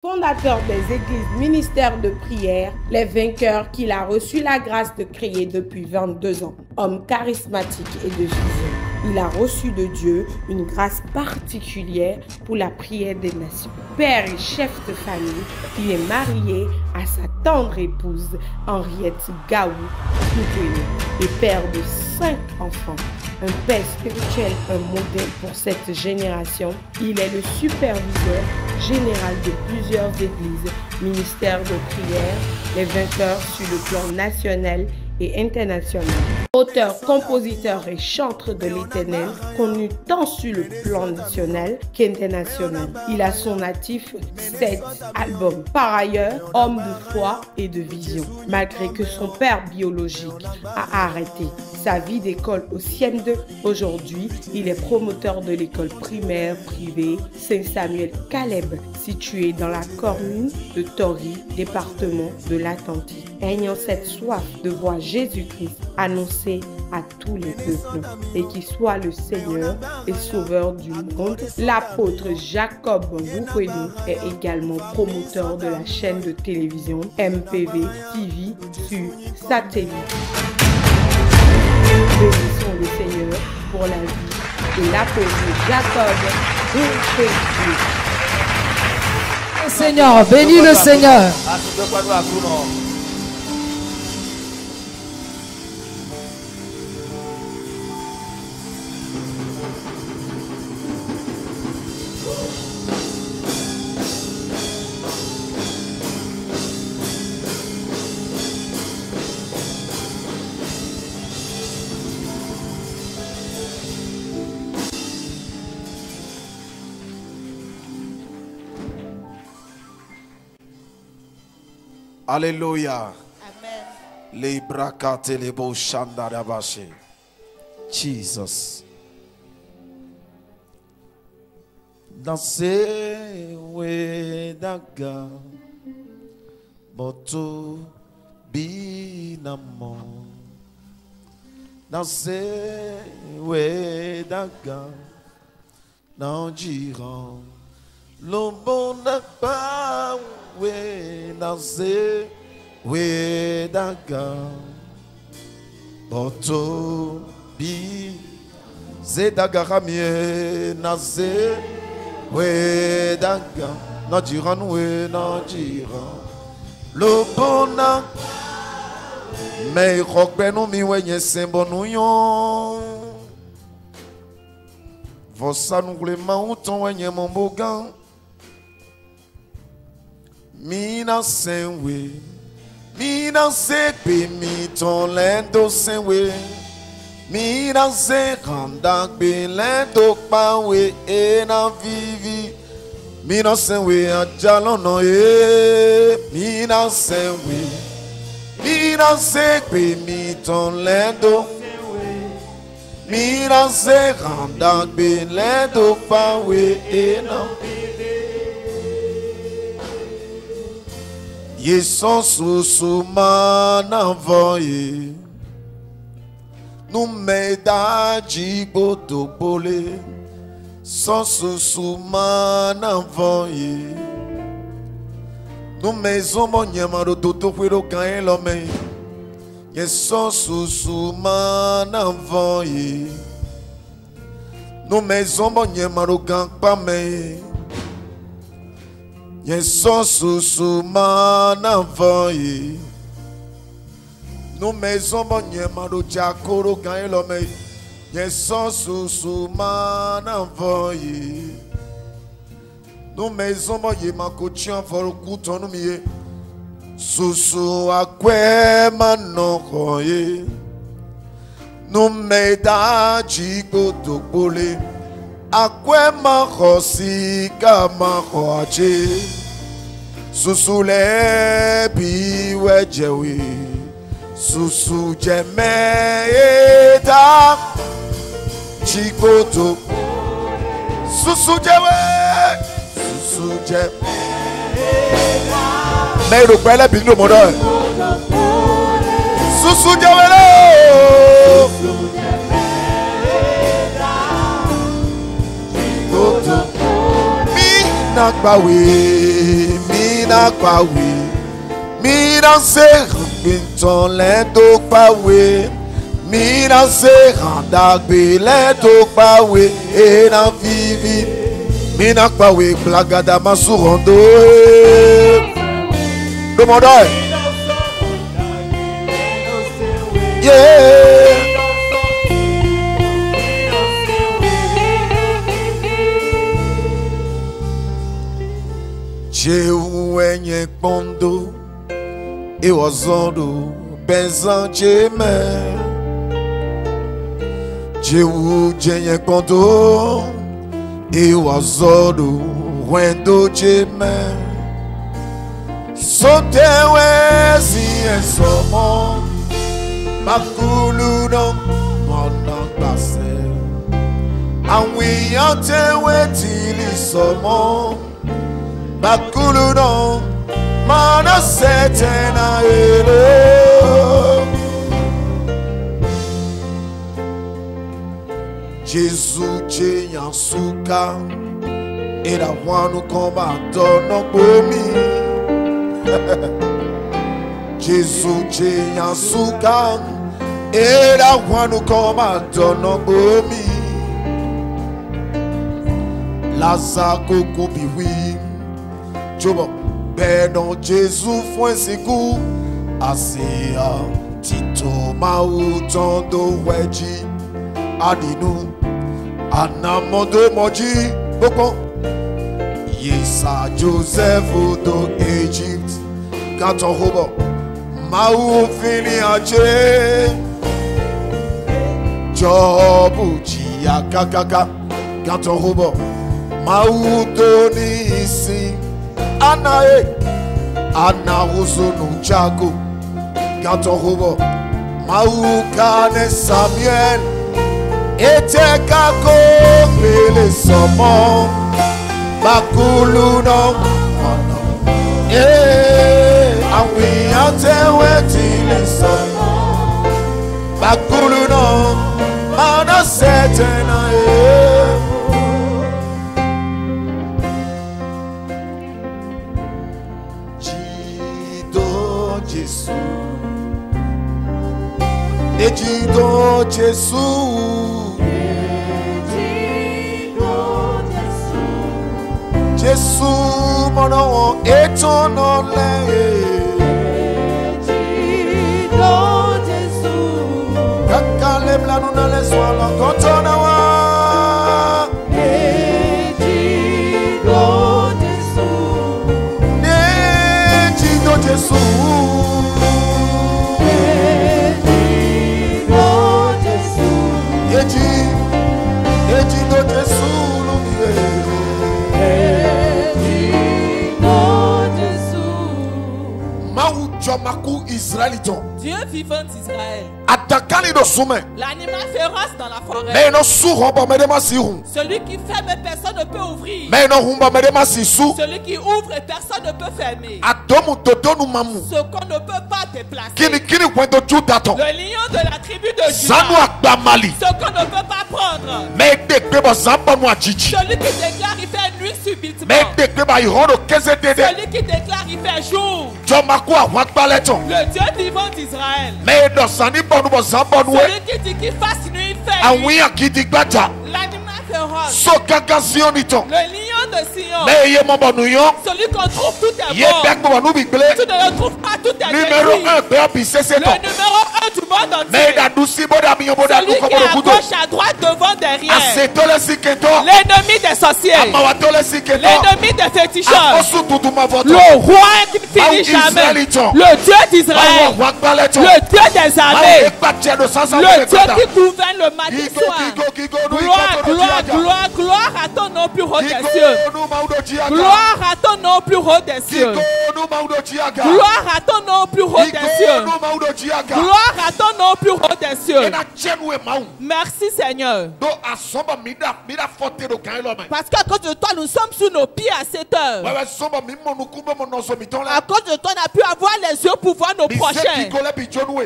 Fondateur des églises ministères de prière, les vainqueurs qu'il a reçu la grâce de créer depuis 22 ans. Homme charismatique et de vision, il a reçu de Dieu une grâce particulière pour la prière des nations. Père et chef de famille, il est marié à sa tendre épouse Henriette Gaou Moukéné et père de 5 enfants. Un père spirituel, un modèle pour cette génération. Il est le superviseur général de plusieurs églises, ministères de prière, les vainqueurs sur le plan national et international. Auteur, compositeur et chanteur de l'Éternel, connu tant sur le plan national qu'international. Il a son actif 7 albums. Par ailleurs, homme de foi et de vision. Malgré que son père biologique a arrêté sa vie d'école au CM2, aujourd'hui, il est promoteur de l'école primaire privée Saint-Samuel Caleb, située dans la commune de Tori, département de l'Atlantique. Ayant cette soif de voir Jésus-Christ annoncé à tous les peuples et qui soit le Seigneur et Sauveur du monde, l'apôtre Jacob Moukéné est également promoteur de la chaîne de télévision MPV TV sur satellite. Bénissons le Seigneur pour la vie de l'apôtre Jacob Moukéné. Seigneur, bénis le Seigneur. Alléluia. Amen. Les brakate les beaux chandarabaché. Jesus. Dansez wedaga. Moto binamo. Dansez wedaga. Nanjiran. L'ombo n'a pas. We naze we daga boto bi zedaga ramie naze we daga najiran we najiran lo bona me rokbe no mi wenye sembo no yon vossa no glema uton wenye mombogan Mina senwe, mina sepe mi ton lendo senwe, mina se kandak be lendo pawe e na vivi, mina senwe ajalono e, mina senwe, mina sepe mi ton lendo, mina se kandak be lendo pawe e na vivi. Yeson susu manavoye Nu medaji boto bole Son susu manavoye Nu maison monyamaro toto fuero kain lome Yeson susu manavoye Nu maison monyamaro gankpa me Yeson susu manavoye Nu maison bonye maro jakoro gain lome Yeson susu manavoye Nu maison bonye makochian for kuton miye Susu akwe manokoye Nu medaji godobole Akwe makosi kamakoache Susu le biwe jewe Susu jeme eta Chikoto Susu jewe Susu jeme Nero kwele bingo modo Susu jewe lo Mi nakbawe mi mina kwawe. Mina se binton lento kwawe. Mina se randak be lento kwawe. E na vivi. Mina kwawe blagada masurondo. Demandez. Yeah. Jehu enye kondo e wazondo bezan jeme. Jehu enye kondo e wazondo wendo jeme. Sotewe si ensomo makulu no mona pase. Awi antewe tili somo. Bakulu no mana setena elo. Jésus che yansuka era wanu komando no bomi. Jésus che yansuka era wanu komando no bomi. Lazako kubiwi. Jobo, perdon Jésus foi seguro. Asia, Tito Mautondo Weji, Adinu, Anamondo Moji, Boko, Yesa Joseph do Egypt, Canton Hobo, Mau Filiache, Jobu Chia Kakaka, Canton Hobo, Mau Donisi. Anae, Ana Rosono Chago, Canton Robo, Maukane Samuel, Ete Kako, Pele Somo, Bakulu no, Awi Ante Wetile Somo, Bakulu no, Mana Setena. Ejido Jésus, Jésus, mon nom est ton nom. Ejido Jésus, Kakale blanu na le swala kotonawa. Ejido Jésus, Ejido Jésus. Dieu vivant d'Israël. L'animal féroce dans la forêt. Celui qui ferme et personne ne peut ouvrir. Celui qui ouvre et personne ne peut fermer. Ce qu'on ne peut pas déplacer. Le lion de la tribu de Juda. Ce qu'on ne peut pas prendre. Celui qui déclare il fait nuit subitement. Celui qui déclare il fait jour. Le Dieu vivant d'Israël. Celui qui dit qu'il fasse nuit, il fait nuit. L'animal féroce. Le lion de Sion. Celui qu'on trouve tout est bon. Tu ne le trouves pas, tout est numéro 1 le numéro 1 du monde entier. Celui qui est à gauche, à droite, devant, derrière. L'ennemi des sorciers. L'ennemi des féticheurs. Le roi qui ne finit jamais. Le Dieu d'Israël. Le Dieu des armées. Le Dieu qui gouverne le matin soir. Gloire, gloire, gloire, gloire à ton nom plus haut des cieux. Gloire à ton nom plus haut des cieux. Gloire à ton nom plus haut des cieux. Gloire à ton nom plus haut des cieux. Merci Seigneur. Parce qu'à cause de toi, nous sommes sous nos pieds à cette heure. À cause de toi, on a pu avoir les yeux pour voir nos prochains.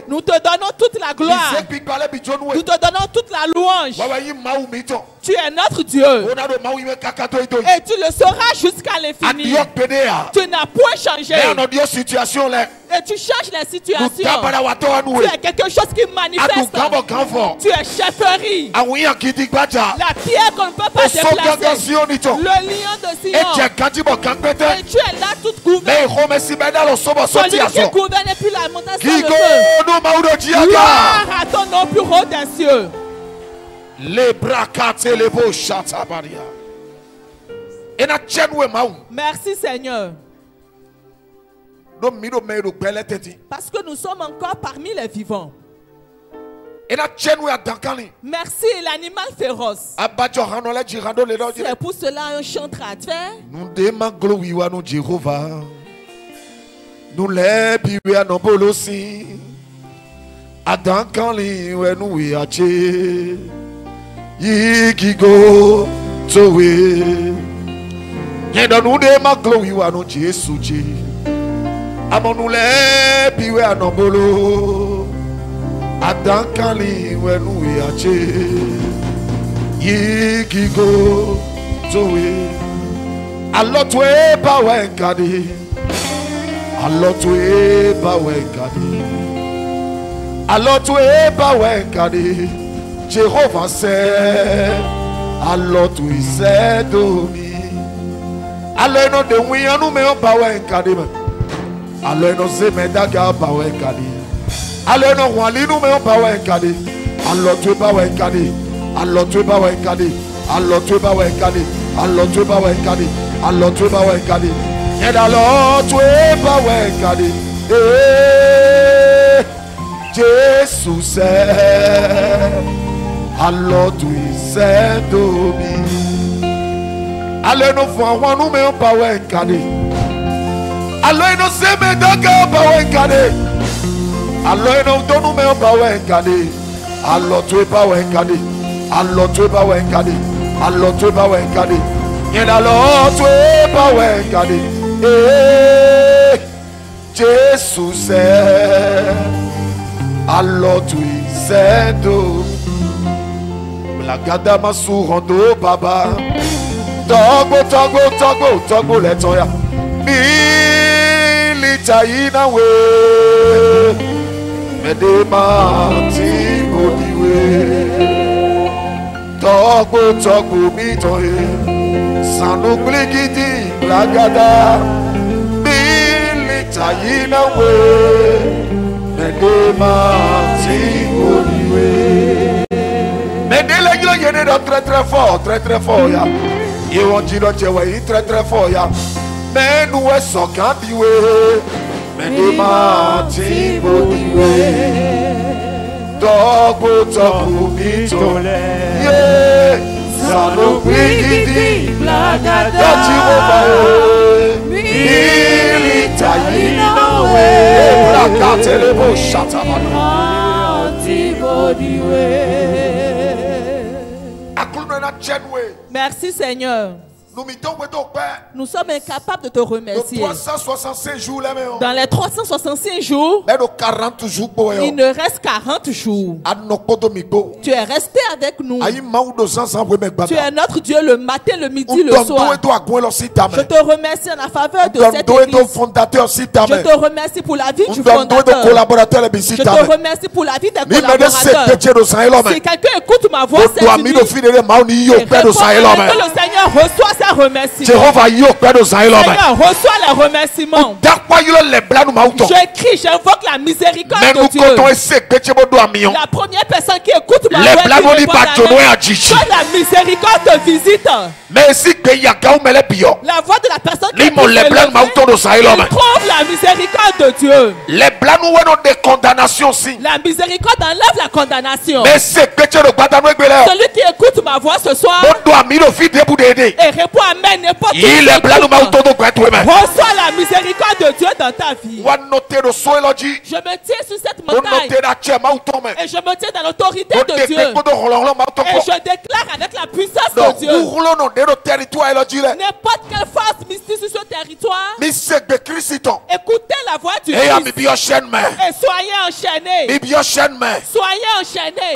Nous te donnons toute la gloire. Nous te donnons toute la louange. Tu es notre Dieu. Et tu le seras jusqu'à l'infini. Tu n'as point changé. Et tu changes les situations. Tu es quelque chose qui manifeste. Tu es chefferie. La pierre qu'on ne peut pas déplacer. Le lion de Sion. Et tu es là toute gouverne. Celui qui gouverne et puis la montagne sur le feu. Gloire à ton nom plus haut des cieux. Merci Seigneur. Parce que nous sommes encore parmi les vivants. Merci l'animal féroce. C'est pour cela un chant traduit. Nous demandons Jéhovah. Nous les pieds nos bolosi. Adankali nous y ache. Yikigo towe. Yendo nous demandons Jésus. Amon nous les pieds nos bolo. Adankali nous y ache. Yikigo towe. Alors tu es pas wenkadi. Alors tu es pas wenkadi. Alors tu es pas wenkadi. Jéhovah c'est. Alors tu es domi. Alors nous de oui nous mais on pas wenkadi. Alors nous se medaga pas wenkadi. Alors nous wali nous mais on pas wenkadi. Alors tu es pas wenkadi. Alors tu es pas wenkadi. Alors tu es pas wenkadi. Alors tu es pas wenkadi. Alors tu es pas wenkadi. Et alors tu es pas wenkadi. Jésus c'est. Alors tu es domi. Alors nous voyons nous mais on pas wenkadi. Alors nous se medaga pas wenkadi. Alors nous donnons mais on pas wenkadi. Alors tu es pas wenkadi. Alors tu es pas wenkadi. Alors tu es pas wenkadi. Et alors tu es pas wenkadi. Jésus c'est. Alors tu es domi. La gada masurando baba. Togo letoya. Militaina we. Medemati bodiwe. Togo mitoye. Sanuklikiti la gada. Militaina we. Medemati bodiwe. Mais dès les gens qui sont très fort, ya. Ils vont dire que c'est très fort, ya. Mais nous sommes quand tu es, mais nous mati bodiwe. Togo mitole, yeah. Ça nous dit la gada. Militaïna we, la carte le beau chatamano. Merci Seigneur. Nous sommes incapables de te remercier. Dans les 365 jours, il ne reste 40 jours. Tu es resté avec nous. Tu es notre Dieu le matin, le midi, le soir. Je te remercie en la faveur de cette église. Je te remercie pour la vie du fondateur. Je te remercie pour la vie des collaborateurs. Si quelqu'un écoute ma voix, c'est que le Seigneur reçoit sa remerciement. Seigneur, reçois les remerciements. J'écris, j'invoque la miséricorde de Dieu. La première personne qui écoute ma voix, que la miséricorde te visite. La voix de la personne qui trouve la La miséricorde de Dieu. Les blancs nous ont des condamnations si. La miséricorde enlève la condamnation. Mais c'est que tu es celui qui écoute ma voix ce soir et répond amen n'importe qui. Reçois la miséricorde de Dieu dans ta vie. Je me tiens sur cette montagne et je me tiens dans l'autorité de Dieu. Et je déclare avec la puissance de Dieu. N'importe quelle force mystique sur ce territoire, écoutez la voix du Christ et soyez enchaînés. Soyez enchaînés.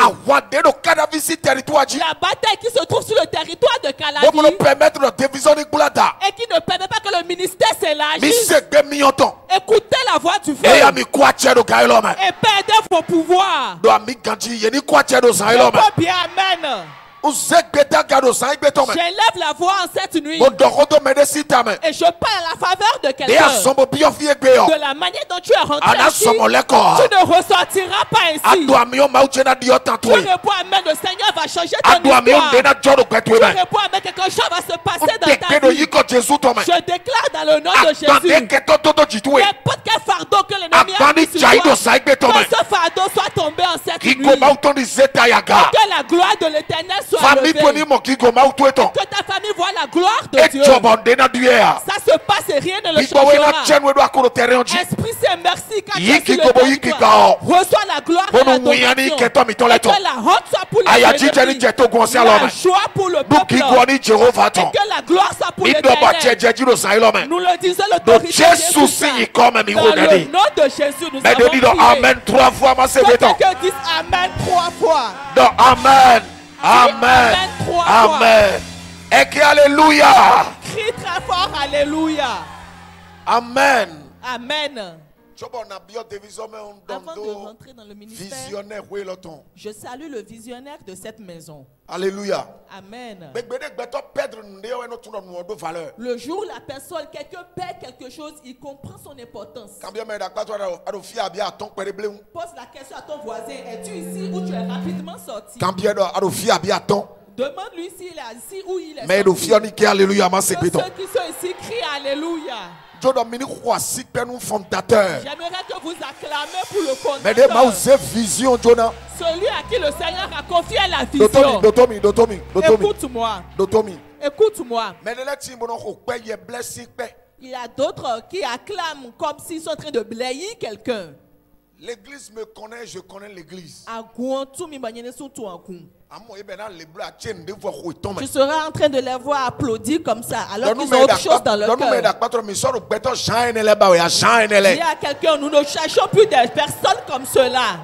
La bataille qui se trouve sur le territoire de Calavi et qui ne permet pas que le ministère s'élargisse. Écoutez la voix du feu et perdez vos pouvoirs. Bien, amen. J'élève la voix en cette nuit et je parle à la faveur de quelqu'un. De la manière dont tu es rentré ici, tu ne ressortiras pas ainsi. Tu réponds amen, le Seigneur va changer ton histoire. Tu réponds amen, quelque chose va se passer dans ta vie. Je déclare dans le nom de Jésus, n'importe quel fardeau que l'ennemi a mis sur toi, que ce fardeau soit tombé en cette nuit. Que la gloire de l'Éternel soit levée. Que ta famille voit la gloire de Dieu. Ça se passe et rien ne le changera. Esprit Saint, merci quand tu es sur le territoire. Reçois la gloire et l'adoration. Et que la honte soit pour les ennemis. La joie pour le peuple. Et que la gloire soit pour l'Éternel. Nous le disons, l'autorité de Jésus. Dans le nom de Jésus, nous avons prié. Amen 3 fois. Quelqu'un dise amen 3 fois. Non, amen. Amen. Amen. Et que alléluia. Crie très fort alléluia. Amen. Amen. Avant de rentrer dans le ministère, je salue le visionnaire de cette maison. Alléluia. Amen. Le jour où la personne, quelqu'un perd quelque chose, il comprend son importance. Pose la question à ton voisin, es-tu ici ou tu es rapidement sorti? Demande-lui s'il est ici ou il est sorti. Que ceux qui sont ici crient alléluia. J'aimerais que vous acclamez pour le fondateur. Celui à qui le Seigneur a confié la vision. Écoute-moi. Écoute-moi. Il y a d'autres qui acclament comme s'ils sont en train de blayer quelqu'un. L'église me connaît, je connais l'église. Tu seras en train de les voir applaudir comme ça, alors qu'ils ont autre chose dans leur cœur. Il y a quelqu'un, nous ne cherchons plus des personnes comme cela.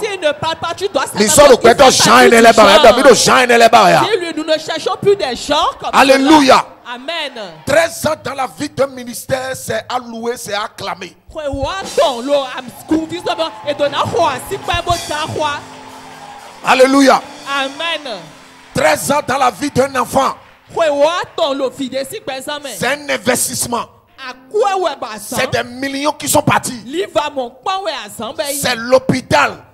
S'ils ne parlent pas, tu dois savoir. Dis-lui, nous ne cherchons plus des gens comme Alléluia. cela. Amen. 13 ans dans la vie d'un ministère, c'est alloué, c'est acclamé. Alléluia. Amen. 13 ans dans la vie d'un enfant, c'est un investissement. C'est des millions qui sont partis. C'est l'hôpital.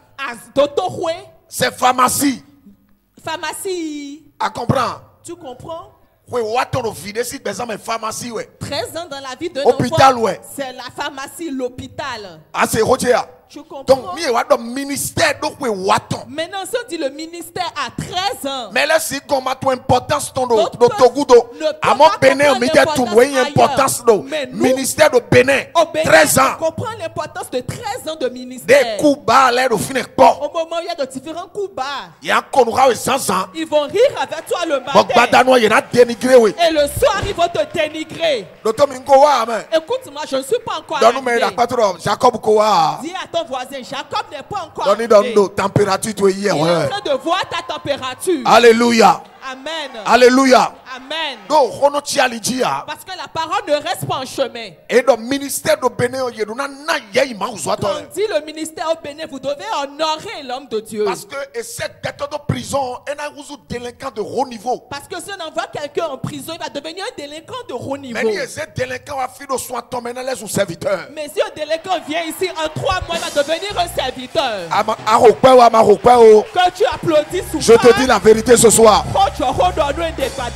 C'est pharmacie. À comprendre. Tu comprends? 13 ans dans la vie d'un hôpital, enfant, c'est la pharmacie, l'hôpital. Ah, c'est Rotia. Tu comprends? Donc, ministère, maintenant, si on dit le ministère à 13 ans, mais là, si on a importance de ministère de Bénin, 13 ans. Comprends l'importance de 13 ans de ministère. Des coups bas, au moment où il y a de différents coups bas, ils vont rire avec toi le matin. Et le soir, ils vont te dénigrer. Écoute-moi, je ne suis pas encore arrivé. Dis à ton voisin, Jacob n'est pas encore arrivé. Il est en train de voir ta température. Alléluia. Amen. Alléluia. Amen. Parce que la parole ne reste pas en chemin. Et le ministère de Bénin, quand on dit le ministère au Bénin, vous devez honorer l'homme de Dieu. Parce que cette tête de prison, elle a un délinquant de haut niveau. Parce que si on envoie quelqu'un en prison, il va devenir un délinquant de haut niveau. Mais si un délinquant a fait de soin, serviteur. Mais si un délinquant vient ici en 3 mois, il va devenir un serviteur. Que tu applaudis souvent. Je te dis la vérité ce soir.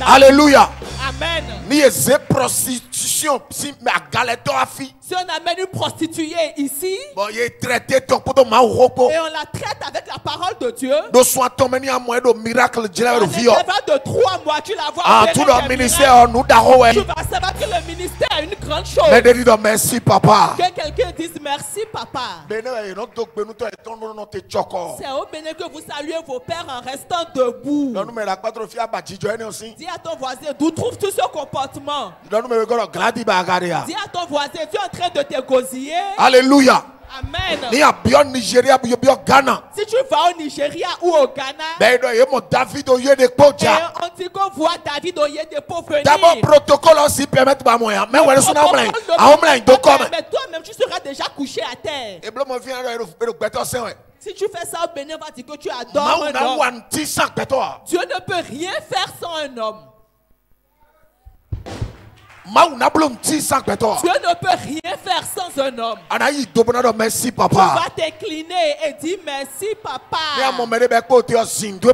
Alléluia. Amen. Ni eze prostitution si mais à galeto afi. Si on amène une prostituée ici, bon, il est traité ton poto ma ropo. Et on la traite avec la parole de Dieu. Do soit tomeni à moins de miracle de la vie. De 3 mois, tu la vois. En tout le ministère nous daro. Tu vas savoir que le ministère a une grande chose. Mais dis donc merci papa. Que quelqu'un dise merci papa. C'est au Bénin que vous saluez vos pères en restant debout. Dis à ton voisin d'où trouves-tu ce comportement. Dis à ton voisin, tu es en train de t'égosiller. Alléluia. Amen. Si tu vas au Nigeria ou au Ghana, et on dit qu'on voit David Oyedepo venir. D'abord, protocole aussi permet pas moyen. Mais toi-même, tu seras déjà couché à terre. Si tu fais ça au Bénin, on va dire que tu adores un homme. Dieu ne peut rien faire sans un homme. Dieu ne peut rien faire sans un homme. Merci, papa. Tu vas t'incliner et dire merci papa. Si tu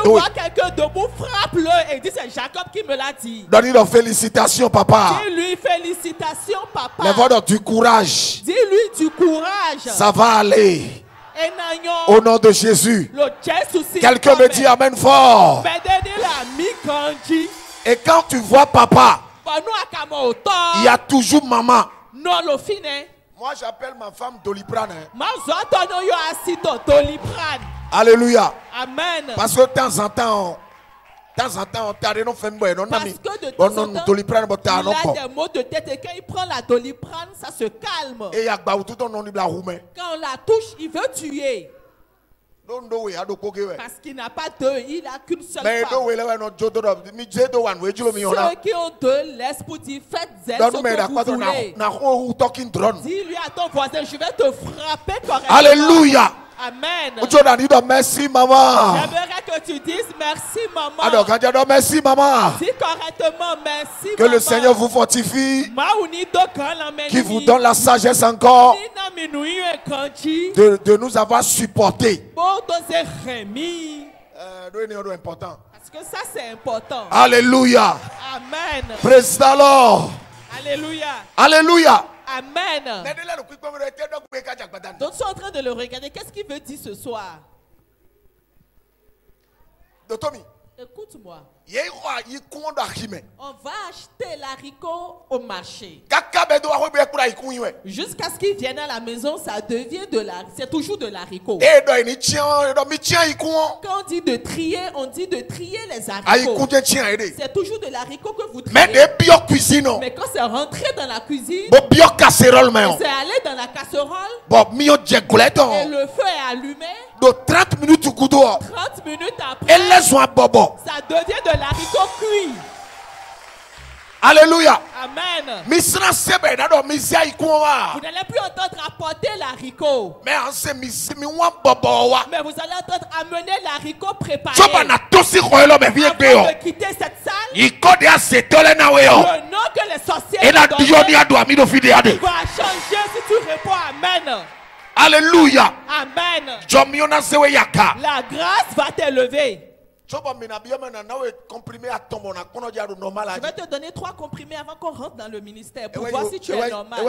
vois quelqu'un debout, frappe-le et dis c'est Jacob qui me l'a dit. Donne-lui félicitations papa. Dis-lui félicitations papa. Lève du courage. Dis-lui du courage. Ça va aller. Au nom de Jésus. Quelqu'un me dit amen fort. Et quand tu vois papa, il y a toujours maman. Moi j'appelle ma femme Doliprane. Alléluia. Amen. Parce que de temps en temps, on t'a non fait bon non parce que de temps en temps, il a des maux de tête et quand il prend la Doliprane, ça se calme. Et quand on la touche, il veut tuer. Parce qu'il n'a pas deux, il n'a qu'une seule femme. Ceux qui ont deux, laisse pour dire faites-en ce que vous voulez. Dis-lui à ton voisin, je vais te frapper correctement. Alléluia. Amen. Merci maman. J'aimerais que tu dises merci maman. Alors quand tu dis merci maman. Dis correctement merci que maman. Le Seigneur vous fortifie. Qui vous donne la sagesse encore. De nous avoir supportés. Parce que ça c'est important. Alléluia. Amen. Praise the Lord. Alléluia. Alléluia. Amen. Donc, ils sont en train de le regarder. Qu'est-ce qu'il veut dire ce soir? Écoute-moi. On va acheter l'haricot au marché. Jusqu'à ce qu'il vienne à la maison, ça devient de l'haricot. C'est toujours de l'haricot. Quand on dit de trier, on dit de trier les haricots. C'est toujours de l'haricot que vous triez. Mais quand c'est rentré dans la cuisine, c'est allé dans la casserole. Et le feu est allumé. De 30 minutes au couteau. 30 minutes après, ça devient de l'haricot cuit. Alléluia. Amen. Vous n'allez plus entendre apporter l'haricot. Mais vous allez entendre amener l'haricot préparé. Avant de quitter cette salle, le nom que les sorciers va changer si tu réponds Amen. Alléluia. Amen. La grâce va t'élever. Je vais te donner 3 comprimés avant qu'on rentre dans le ministère pour voir si tu es normal.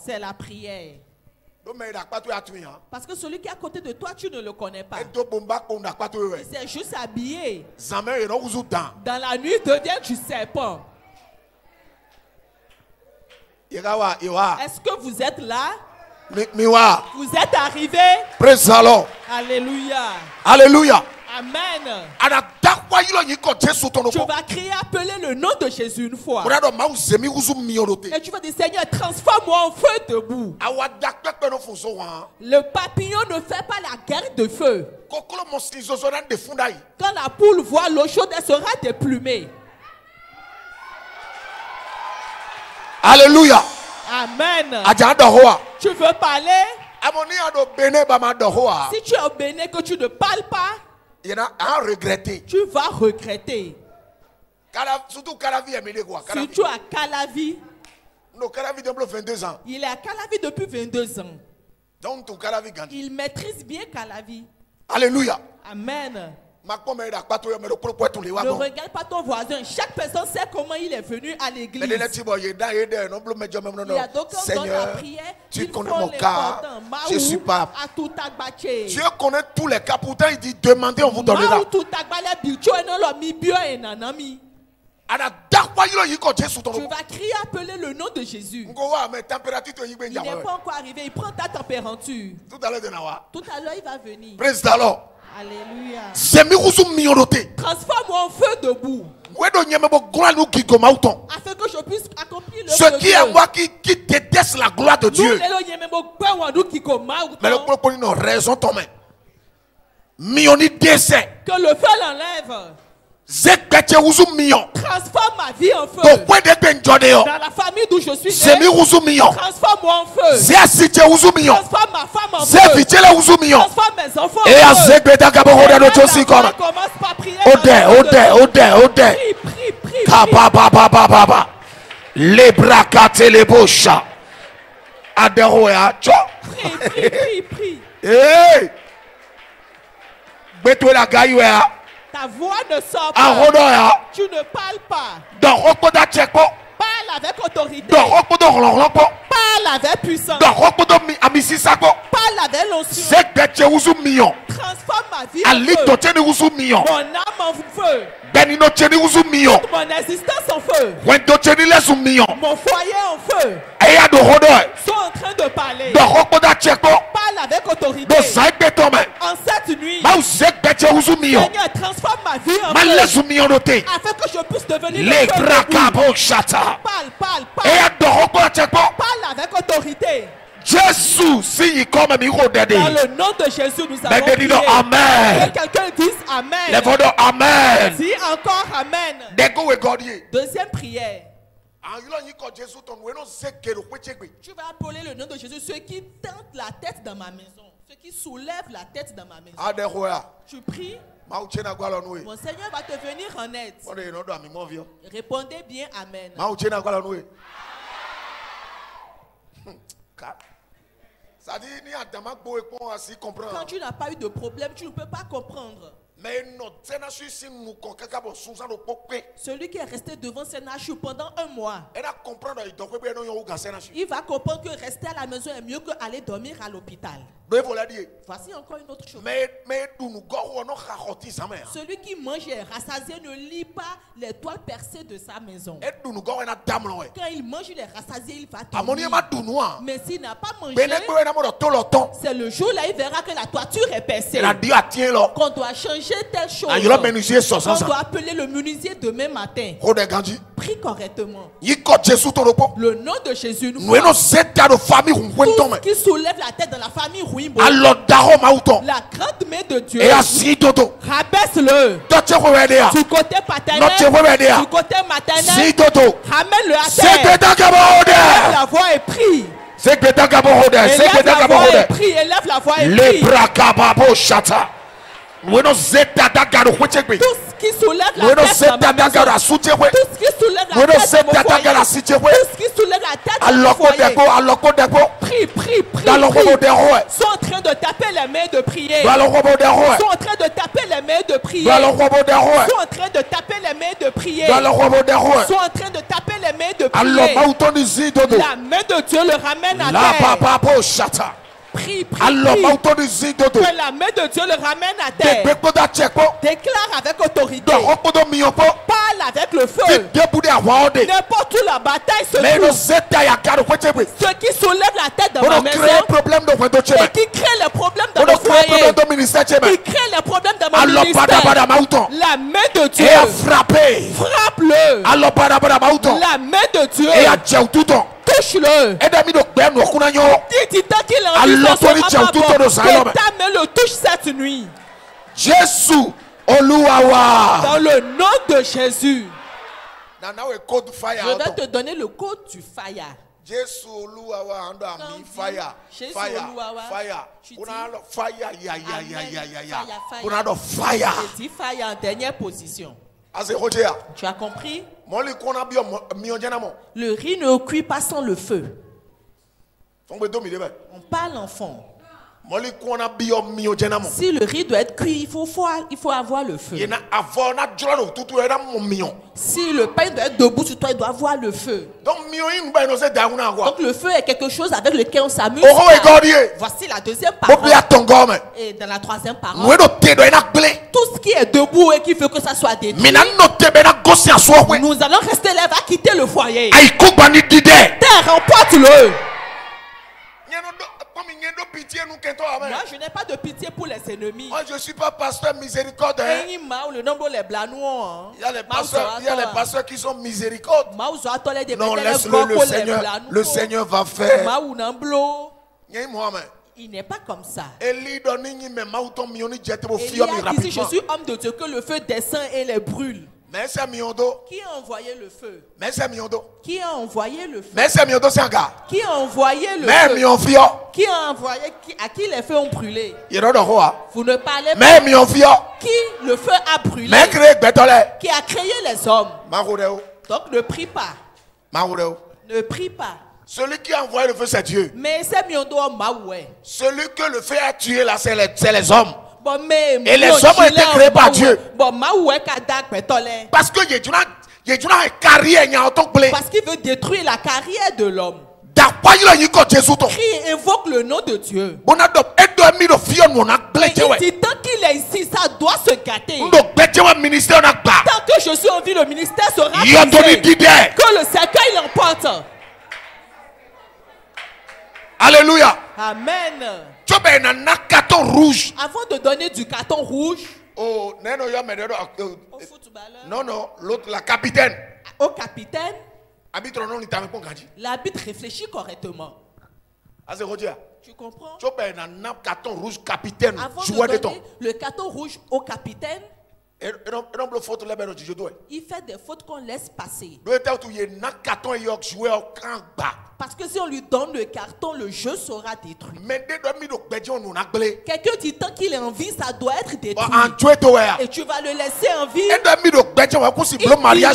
C'est la prière. Parce que celui qui est à côté de toi, tu ne le connais pas. Il s'est juste habillé. Dans la nuit, il devient du serpent. Est-ce que vous êtes là? Vous êtes arrivé. Praise the Lord. Alléluia. Alléluia. Amen. Tu vas crier, appeler le nom de Jésus une fois. Et tu vas dire, Seigneur, transforme-moi en feu debout. Le papillon ne fait pas la guerre de feu. Quand la poule voit l'eau chaude, elle sera déplumée. Alléluia. Amen. Tu veux parler? Si tu es au Bénin que tu ne parles pas, tu vas regretter. Surtout à Calavi. Il est à Calavi depuis 22 ans. Il maîtrise bien Calavi. Alléluia. Amen. Ne regarde pas ton voisin. Chaque personne sait comment il est venu à l'église. Il y a donc dans la prière, tu connais mon cas. Je suis pas. Dieu connaît tous les cas. Pourtant, il dit demandez, on vous donnera. Tu vas crier, appeler le nom de Jésus. Il n'est pas encore arrivé. Il prend ta température. Tout à l'heure, il va venir. Praise the Lord. Alléluia. Transforme-moi en feu debout. Afin que je puisse accomplir le ce qui est moi qui déteste la gloire de Dieu. Mais le raison tombe. Que le feu l'enlève. Transforme ma vie en feu. Dans la famille d'où je suis né, transforme-moi en feu. Transforme ma femme en feu. Transforme mes enfants en feu. Commence par prier. Prie. Les bras catés, les bouches. Prie. Hey! Ta voix ne sort pas. Tu ne parles pas. Parle avec autorité. Parle avec puissance. Parle avec l'onction. Transforme ma vie en feu. Mon âme en feu. Mon existence en feu. Mon foyer en feu. Sont en train de parler. Parle avec autorité. En cette nuit, Seigneur, transforme ma vie en feu. Afin que je puisse devenir le feu. Parle. Parle avec autorité. Jésus, si il comme un micro d'aider. Dans le nom de Jésus, nous avons prié. Amen. Que quelqu'un dise Amen. Amen. Dis encore Amen. Deuxième prière. Tu vas appeler le nom de Jésus. Ceux qui tentent la tête dans ma maison. Ceux qui soulèvent la tête dans ma maison. Tu pries. Mon Seigneur va te venir en aide. Répondez bien Amen. Quand tu n'as pas eu de problème, tu ne peux pas comprendre. Celui qui est resté devant Sénachu pendant un mois, il va comprendre que rester à la maison est mieux qu'aller dormir à l'hôpital. Voici encore une autre chose. Celui qui mange et est rassasié ne lit pas les toiles percées de sa maison. Quand il mange, il est rassasié, il va dormir. Mais s'il n'a pas mangé, c'est le jour là il verra que la toiture est percée. Qu'on doit changer telle chose. Qu'on doit appeler le menuisier demain matin. Prie correctement. Le nom de Jésus nous tout ce qui soulève la tête de la famille Ruimbo, la grande main de Dieu, rabaisse-le du côté paternel, du côté maternel, ramène-le à terre. Élève la voix et prie. Élève la voix et prie. Élève la voix et prie. Tout ce qui soulève la tête de ma maison, tout ce qui soulève la tête de mon foyer, tout ce qui soulève la tête de mon foyer, prie. Sont en train de taper les mains de prier. Sont en train de taper les mains de prier. Sont en train de taper les mains de prier. Sont en train de taper les mains de prier. La main de Dieu le ramène à terre. Prie. Que la main de Dieu le ramène à terre. Déclare avec autorité. Parle avec le feu. N'importe où la bataille se trouve. Ceux qui soulèvent la tête dans ma maison et qui créent les problèmes dans mon foyer, qui créent les problèmes dans mon ministère, la main de Dieu frappe-le. La main de Dieu touche-le. Dis tant qu'il en dit, que ta main le touche cette nuit. Jésus, Oluwawa. Dans le nom de Jésus. Je vais te donner le code du fire. Jésus, Oluwawa, fire. Tu dis fire. Je dis fire en dernière position. Tu as compris? Le riz ne cuit pas sans le feu. On parle en fond. Si le riz doit être cuit, il faut avoir le feu. Si le pain doit être debout sur toi, il doit avoir le feu. Donc le feu est quelque chose avec lequel on s'amuse. Voici la deuxième parole. Et dans la troisième parole, tout ce qui est debout et qui veut que ça soit détruit, nous allons rester là, va quitter le foyer. Terre, emporte-le. Moi, je n'ai pas de pitié pour les ennemis. Moi, je ne suis pas pasteur miséricorde. Il y a les pasteurs qui sont miséricordes. Non, laisse-le, le Seigneur va faire. Il n'est pas comme ça. Élie a dit, je suis homme de Dieu, que le feu descend et les brûle. Qui a envoyé le feu? Qui a envoyé le feu? Qui a envoyé le feu? Qui a envoyé? À qui les feux ont brûlé? Vous ne parlez pas. Qui le feu a brûlé? Qui a créé les hommes? Donc ne prie pas. Ne prie pas. Celui qui a envoyé le feu, c'est Dieu. Mais c'est celui que le feu a tué là, c'est les hommes. Et les hommes ont été créés par Dieu. Parce que parce qu'il veut détruire la carrière de l'homme. Qui invoque le nom de Dieu. Il dit tant qu'il est ici, ça doit se gâter. Tant que je suis en vie, le ministère sera brisé. Que le cercueil l'emporte. Alléluia. Amen. Rouge. Avant de donner du carton rouge au footballeur, non, l'autre, la capitaine. Au capitaine, l'arbitre réfléchit correctement. Tu comprends? Carton rouge capitaine. Avant de donner le carton rouge au capitaine, il fait des fautes qu'on laisse passer. Parce que si on lui donne le carton, le jeu sera détruit. Quelqu'un dit tant qu'il est en vie, ça doit être détruit. Et tu vas le laisser en vie. Il dit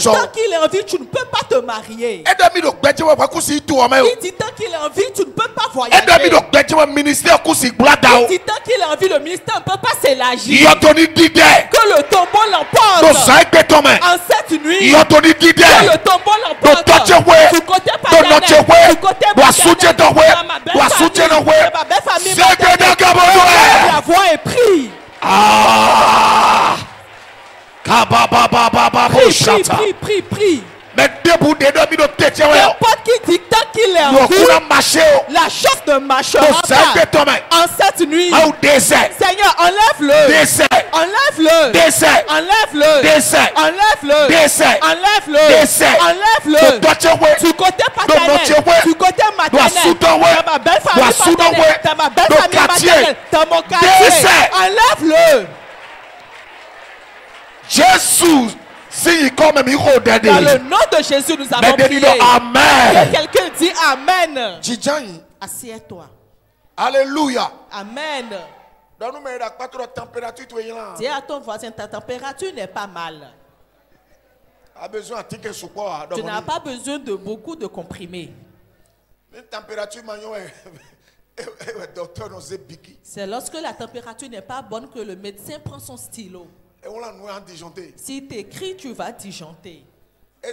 tant qu'il est en vie, tu ne peux pas te marier. Il dit tant qu'il est en vie, tu ne peux pas voyager. Il dit tant qu'il est en vie, le ministère ne peut pas s'élargir. Que le tombeau l'emporte. En cette nuit, que le tombeau l'emporte. Du côté paternel, du côté maternel, ma belle famille, la voix est prise. Prie. Mais debout des deux minutes, n'importe qui dit tant qu'il est en vie, la chose ne marchera pas. En cette nuit, Seigneur, enlève-le. Enlève-le. Du côté paternel, du côté maternel, dans ma belle famille paternelle, dans ma belle famille maternelle, dans mon quartier. Enlève-le. Jésus. Dans le nom de Jésus, nous avons prié. Amen. Quelqu'un dit Amen. Assieds-toi. Alléluia. Amen. Dis à ton voisin, ta température n'est pas mal. Tu n'as pas besoin de beaucoup de comprimés. C'est lorsque la température n'est pas bonne que le médecin prend son stylo. Si tu écris, tu vas disjoncter. Quand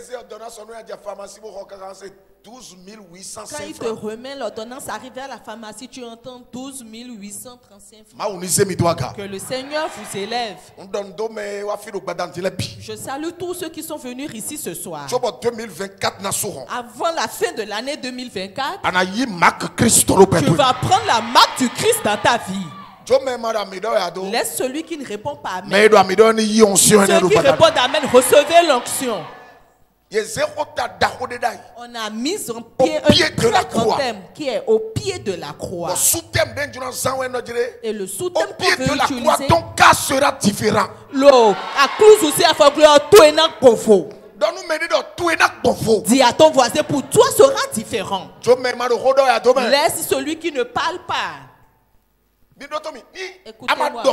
il te remet l'ordonnance, arrivé à la pharmacie, tu entends 12 835 francs. Que le Seigneur vous élève. Je salue tous ceux qui sont venus ici ce soir. Avant la fin de l'année 2024, tu vas prendre la marque du Christ dans ta vie. Laisse celui qui ne répond pas Amen. Ceux qui répondent Amen, recevez l'onction. On a mis en pied un très grand thème qui est au pied de la croix. Et le sous-thème qu'on veut utiliser, ton cas sera différent. Dis à ton voisin, pour toi sera différent. Laisse celui qui ne parle pas. Écoutez-moi.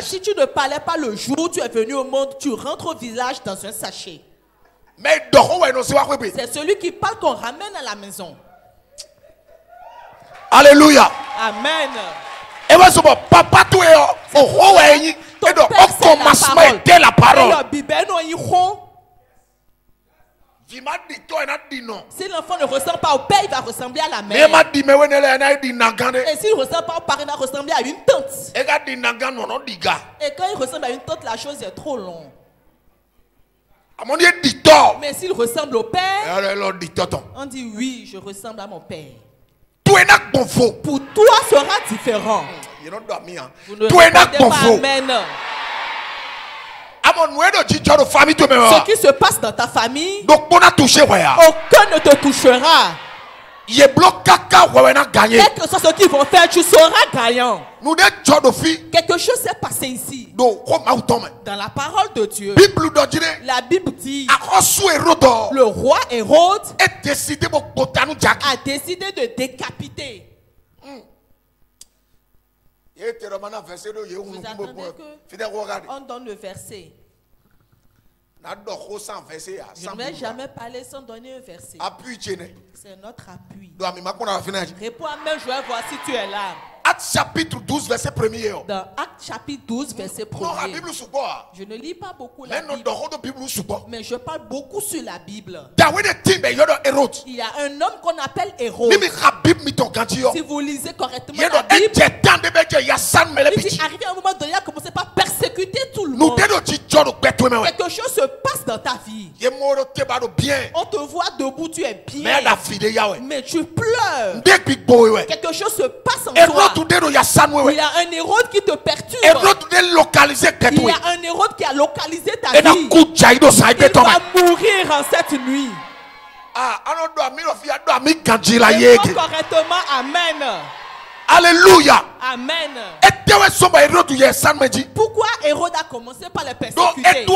Si tu ne parlais pas le jour où tu es venu au monde, tu rentres au village dans un sachet. C'est celui qui parle qu'on ramène à la maison. Alléluia. Amen. Et moi, c'est papa, tu es au haut et au commencement était la parole. Si l'enfant ne ressemble pas au père, il va ressembler à la mère. Et s'il ne ressemble pas au père, il va ressembler à une tante. Et quand il ressemble à une tante, la chose est trop longue. Mais s'il ressemble au père, on dit oui, je ressemble à mon père. Pour toi sera différent. Vous ne répondez pas amen. Ce qui se passe dans ta famille, aucun ne te touchera. Quel que soit ce qu'ils vont faire, tu seras gagnant. Quelque chose s'est passé ici. Dans la parole de Dieu, la Bible dit le roi Hérode a décidé de décapiter. Vous attendez qu'on donne le verset. Je ne vais jamais parler sans donner un verset. C'est notre appui. Réponds à même, je vais voir si tu es là. Actes chapitre 12, verset 1er. Dans Actes chapitre 12, verset 1er. Je ne lis pas beaucoup la Bible, mais je parle beaucoup sur la Bible. Il y a un homme qu'on appelle Hérode. Si vous lisez correctement la Bible, il dit, arrivé à un moment donné, il a commencé par persécuter tout le monde. Quelque chose se passe dans ta vie. On te voit debout, tu es bien, mais tu pleures. Quelque chose se passe en toi. Il y a un Hérode qui te perturbe. Il y a un Hérode qui a localisé ta vie. Il va mourir en cette nuit. Réponds correctement, amen. Alléluia. Amen. Pourquoi Hérode a commencé par les persécuter?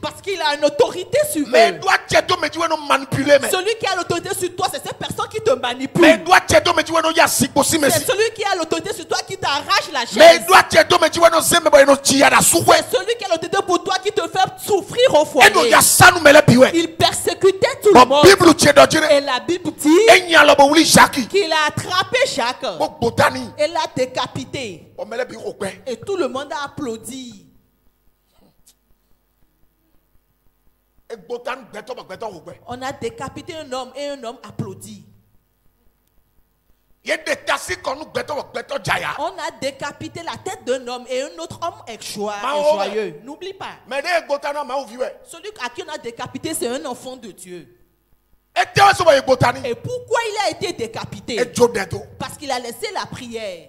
Parce qu'il a une autorité sur eux. Celui qui a l'autorité sur toi, c'est cette personne qui te manipule. C'est celui qui a l'autorité sur toi qui t'arrache la chaise. C'est celui qui a l'autorité pour toi qui te fait souffrir au foyer. Il persécutait tout le monde. Et la Bible dit qu'il a attrapé Jacques et l'a décapité. Et tout le monde a applaudi. On a décapité un homme et un homme applaudit. On a décapité la tête d'un homme et un autre homme est joyeux. N'oublie pas. Celui à qui on a décapité, c'est un enfant de Dieu. Et pourquoi il a été décapité? Parce qu'il a laissé la prière.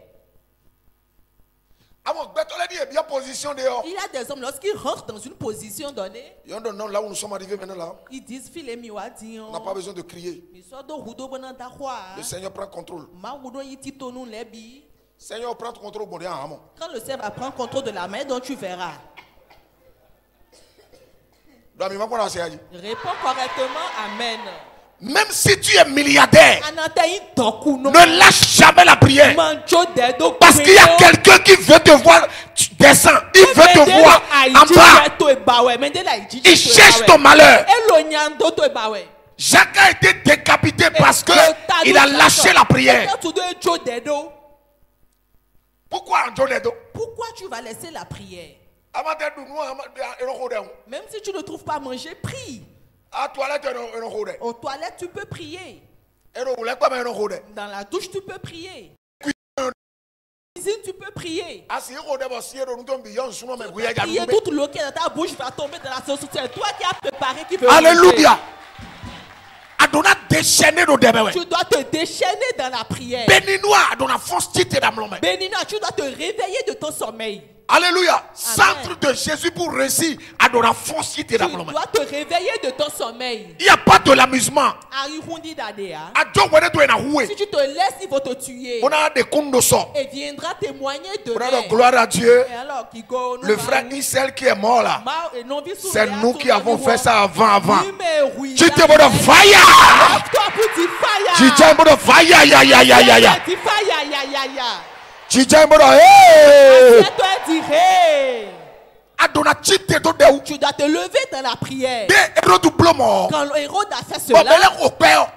Il a des hommes, lorsqu'ils rentrent dans une position donnée, là où nous sommes arrivés maintenant là, on n'a pas besoin de crier. Le Seigneur prend contrôle. Seigneur prend contrôle. Quand le Seigneur va prendre contrôle de la main, donc tu verras. Réponds correctement, amen. Même si tu es milliardaire, ne lâche jamais la prière. Parce qu'il y a quelqu'un qui veut te voir descendre. Il veut te voir en bas. Il cherche ton malheur. Jacques a été décapité parce qu'il a lâché la prière. Pourquoi tu vas laisser la prière? Même si tu ne trouves pas à manger, prie. Aux toilettes, tu peux prier. Dans la douche, tu peux prier. Dans la cuisine, tu peux prier. Prier toute l'eau qui est dans ta bouche va tomber dans la sauce. C'est toi qui as préparé, qui veut. Alléluia. Tu dois te déchaîner dans la prière. Béninois, tu dois te réveiller de ton sommeil. Alléluia. Centre de Jésus pour réussir à de la force. Tu dois te réveiller de ton sommeil. Il n'y a pas de l'amusement. Si tu te laisses, ils vont te tuer. Et viendra témoigner de gloire à Dieu. Et alors, le frère Issel qui est mort là, c'est nous qui avons fait ça avant. Tu te vois de fire. Tu te vois de fire. Tu dois te lever dans la prière. Quand Hérode a fait cela,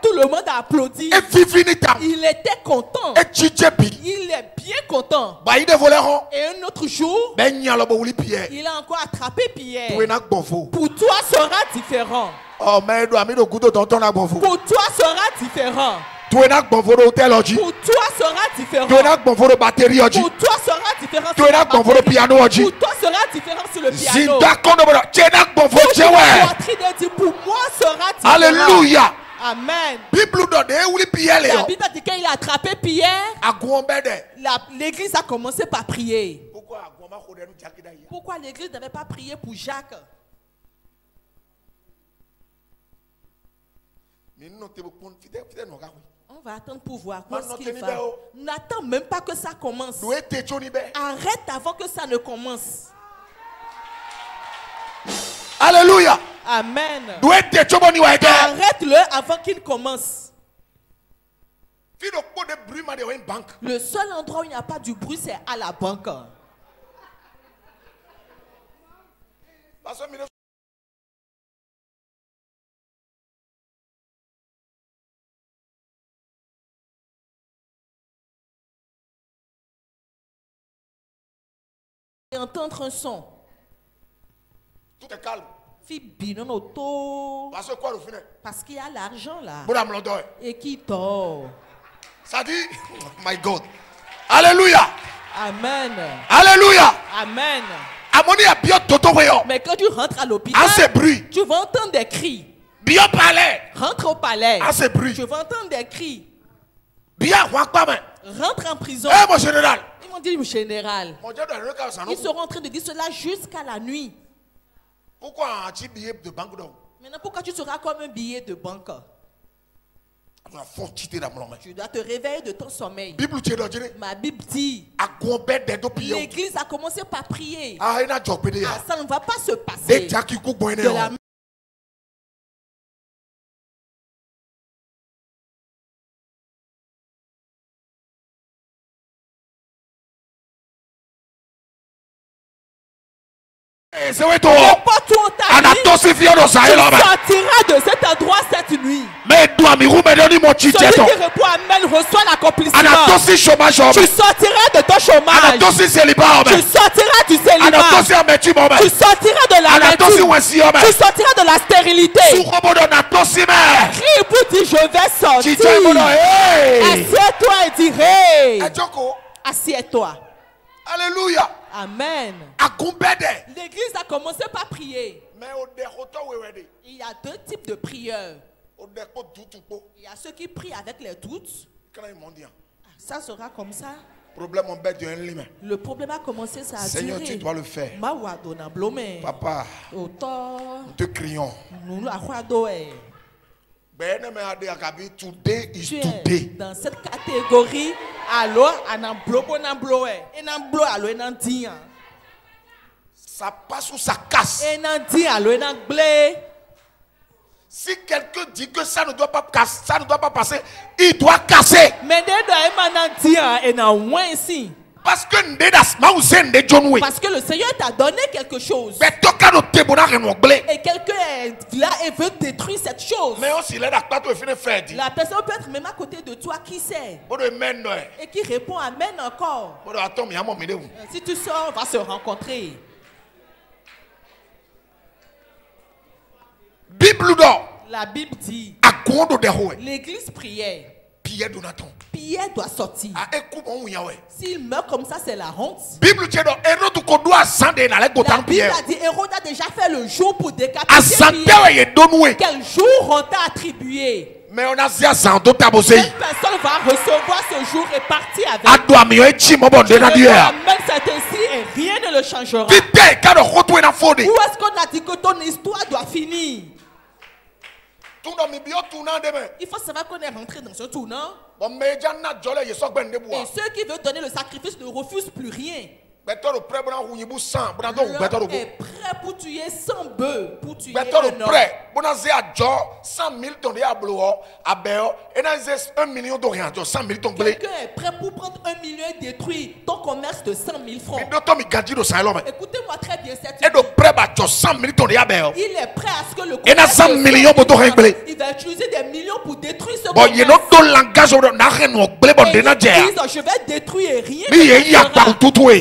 tout le monde a a applaudi. Il était content. Il est bien content. Et un autre jour, il a encore attrapé Pierre. Pour toi sera différent. Pour toi sera différent. Pour toi sera différent. Pour toi sera différent. Pour toi sera différent sur le piano. Pour moi sera différent. Alléluia. Amen. La Bible dit qu'il a attrapé Pierre. L'église a commencé par prier. Pourquoi l'église n'avait pas prié pour Jacques? On va attendre pour voir ce qu'il va. N'attends même pas que ça commence. Arrête avant que ça ne commence. Alléluia. Amen. Arrête-le avant qu'il commence. Le seul endroit où il n'y a pas du bruit, c'est à la banque. Et entendre un son. Tout est calme. Parce qu'il y a l'argent là. Et qui dort. Ça dit, oh my God. Alléluia. Amen. Alléluia. Amen. Mais quand tu rentres à l'hôpital, tu vas entendre des cris. Rentre au palais. Tu vas entendre des cris. Rentre en prison. Mon général. Ils m'ont dit, général. Ils seront en train de dire cela jusqu'à la nuit. Pourquoi un petit billet de banque donc? Maintenant, pourquoi tu seras comme un billet de banque? Tu dois te réveiller de ton sommeil. Ma Bible dit, l'église a commencé par prier. Ça ne va pas se passer. De la tu sortiras de cet endroit cette nuit. Celui qui répond Amen reçoit l'accomplissement. Tu sortiras de ton chômage. Tu sortiras du célibat. Tu sortiras de l'amertume. Tu sortiras de la stérilité. Crie pour dire je vais sortir. Assieds-toi et dis hey. Assieds-toi. Alléluia. Amen. L'église a commencé par prier. Il y a deux types de prieurs. Il y a ceux qui prient avec les doutes. Ça sera comme ça. Le problème a commencé, ça a Seigneur, duré. tu dois le faire. Papa, nous te crions. Today is today. Dans cette catégorie, alors, ça passe ou ça casse. Si quelqu'un dit que ça ne doit pas casser, ça ne doit pas passer, il doit casser. Parce que le Seigneur t'a donné quelque chose. Et quelqu'un est là et veut détruire cette chose. La personne peut être même à côté de toi qui sait. Et qui répond Amen encore. Si tu sors, on va se rencontrer. La Bible dit, l'église priait. Pierre doit sortir. S'il meurt comme ça, c'est la honte. La Bible a dit, Hérode a déjà fait le jour pour décapiter Pierre. Quel jour on t'a attribué? Cette personne va recevoir ce jour et partir avec. Amen, c'est ainsi et rien ne le changera. Où est-ce qu'on a dit que ton histoire doit finir? Il faut savoir qu'on est rentré dans ce tournant. Et ceux qui veulent donner le sacrifice ne refusent plus rien. L'homme est prêt pour tuer 100 bœufs, pour tuer un homme. 100 000 tonnes de 1 million de rien, 100 000 tonnes. Quelqu'un est prêt pour prendre 1 million et détruire ton commerce de 100 000 francs. Écoutez-moi très bien cette idée. Il est prêt à ce que le commerce de 100 millions, il va utiliser des millions pour détruire ce commerce. Et ils disent, je vais détruire et rien ne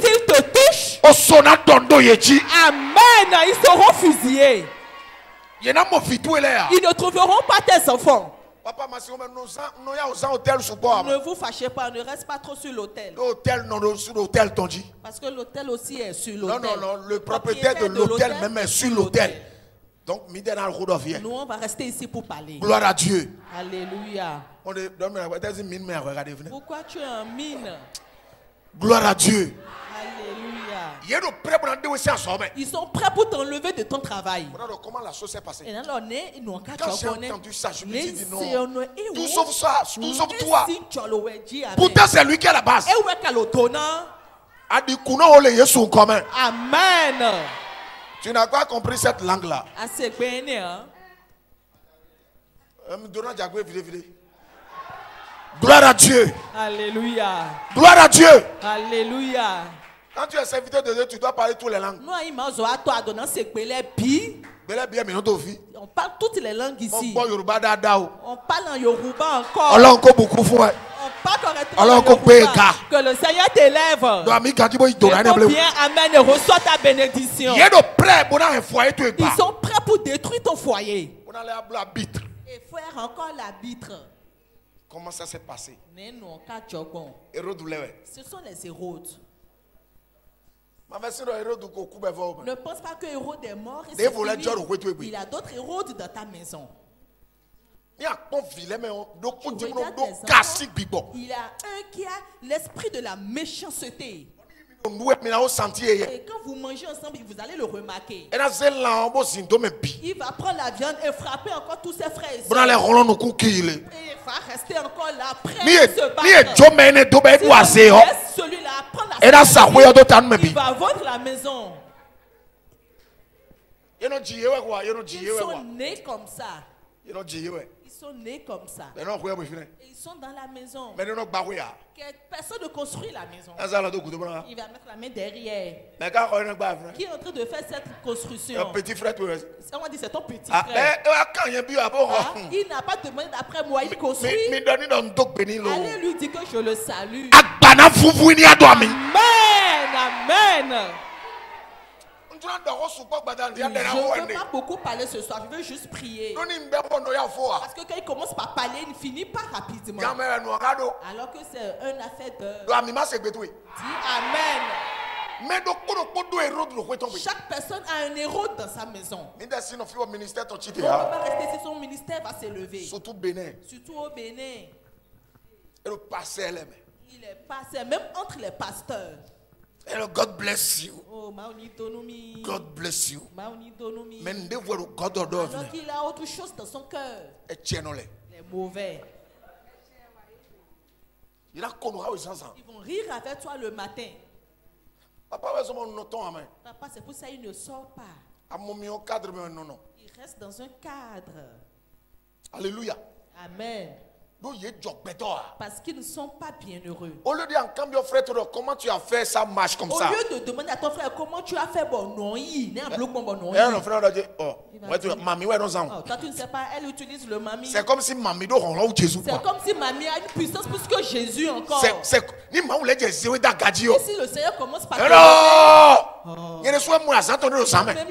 s'il te touche, amen, ils seront fusillés. Ils ne trouveront pas tes enfants. Ne vous fâchez pas, ne reste pas trop sur l'hôtel. Parce que l'hôtel aussi est sur l'hôtel. Non, le propriétaire de l'hôtel même est sur l'hôtel. Donc, nous, on va rester ici pour parler. Gloire à Dieu. Alléluia. Pourquoi tu es en mine? Gloire à Dieu. Alléluia. Ils sont prêts pour t'enlever de ton travail. Comment la chose s'est passée? Quand j'ai entendu ça, je me suis dit non. Tout sauf ça, tout sauf toi. Pourtant, c'est lui qui est à la base. Amen. Tu n'as pas compris cette langue-là. Gloire à Dieu. Alléluia. Gloire à Dieu. Alléluia. Quand tu es serviteur de Dieu, tu dois parler toutes les langues. On parle toutes les langues ici. On parle en Yoruba encore. On parle correctement en Yoruba. Que le Seigneur t'élève. Bien, amen, et reçois ta bénédiction. Ils sont prêts pour détruire ton foyer. Et faire encore l'arbitre. Comment ça s'est passé? Ce sont les Hérodes. Ne pense pas que Hérode est mort. Il y a d'autres Hérodes dans ta maison. Il y a un qui a l'esprit de la méchanceté. Et quand vous mangez ensemble, vous allez le remarquer. Il va prendre la viande et frapper encore tous ses frères et sœurs. Et il va rester encore là, prêt à se battre. Si on laisse celui-là prendre la viande, il va vendre la maison. Ils sont nés comme ça. Ils sont nés comme ça. Et ils sont dans la maison. Personne ne construit la maison. Il va mettre la main derrière. Qui est en train de faire cette construction? Petit frère. On va dire c'est ton petit frère. Il n'a pas demandé d'après moi, il construit. Allez lui dire que je le salue. Amen. Amen. Je ne veux pas beaucoup parler ce soir, je veux juste prier. Parce que quand il commence par parler, il ne finit pas rapidement. Alors que c'est une affaire de... Dis Amen. Chaque personne a un héros dans sa maison. On ne peut pas rester si son ministère va s'élever. Surtout au Bénin. Il est passé, même entre les pasteurs. God bless you. Oh, God bless you. Alors qu'il a autre chose dans son cœur. Les mauvais. Ils vont rire avec toi le matin. Papa, c'est pour ça qu'il ne sort pas. Il reste dans un cadre. Alléluia. Amen. Parce qu'ils ne sont pas bien heureux. Au lieu de dire comment tu as fait ça marche comme ça. Au lieu de demander à ton frère comment tu as fait bon non, frère a dit mami toi tu ne sais pas, elle utilise le mami. C'est comme si mami do rend Jésus. C'est comme si mami a une puissance plus que Jésus encore. C'est ni maman les Jésus d'agadio. Et si le Seigneur commence par même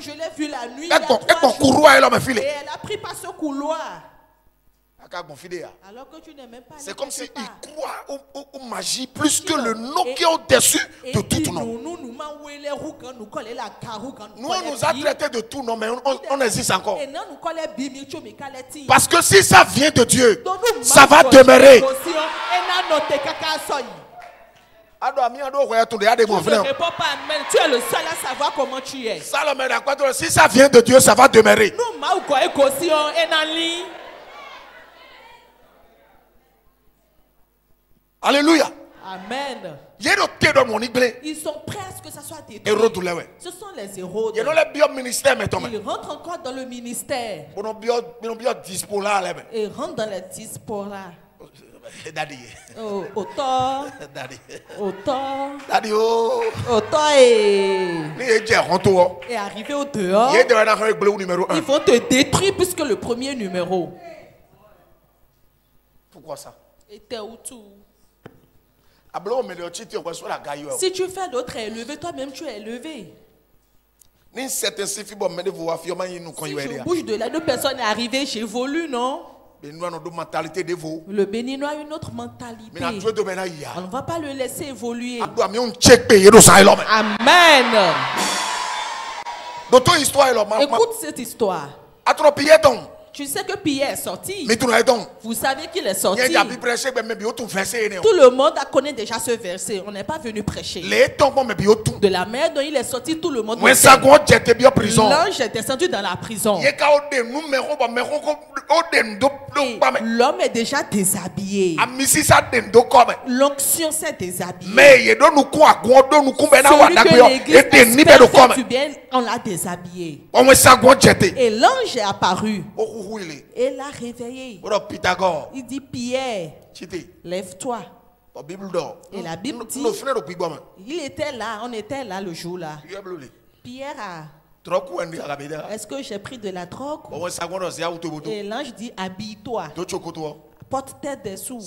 je l'ai vu la nuit. Et elle a pris par ce couloir. Alors que tu n'es même pas. C'est comme s'il croit aux magie plus que le nom qui est au-dessus de tout nom. Nous, on nous a traités de tout nom, mais on existe encore. Parce que si ça vient de Dieu, ça va demeurer. Tu ne réponds pas amen. Tu es le seul à savoir comment tu es. Si ça vient de Dieu, ça va demeurer. Alléluia. Amen. Ils sont prêts à ce que ça soit détruit. Ce sont les Hérodes. Ils rentrent encore dans le ministère. Ils rentrent dans les diasporas. Autant est arrivé au dehors. Ils vont te détruire puisque le premier numéro. Pourquoi ça? Était où tout? Si tu fais d'autres élever, toi-même tu es élevé. Si je bouge de là, deux personnes est arrivée, j'évolue, non? Le Béninois a une autre mentalité. On ne va pas le laisser évoluer. Amen. Écoute cette histoire. Tu sais que Pierre est sorti. Vous savez qu'il est sorti. Tout le monde connaît déjà ce verset. On n'est pas venu prêcher. De la mer dont il est sorti, tout le monde le sait. L'ange est descendu dans la prison. L'homme est déjà déshabillé. L'onction s'est déshabillée. Celui que l'église fait du bien, on l'a déshabillé. Et l'ange est apparu. Et l'a réveillé. Il dit Pierre, lève-toi. Et la Bible dit, il était là, on était là le jour-là. Pierre a... Est-ce que j'ai pris de la drogue? Et l'ange dit, habille-toi. Porte tes dessous.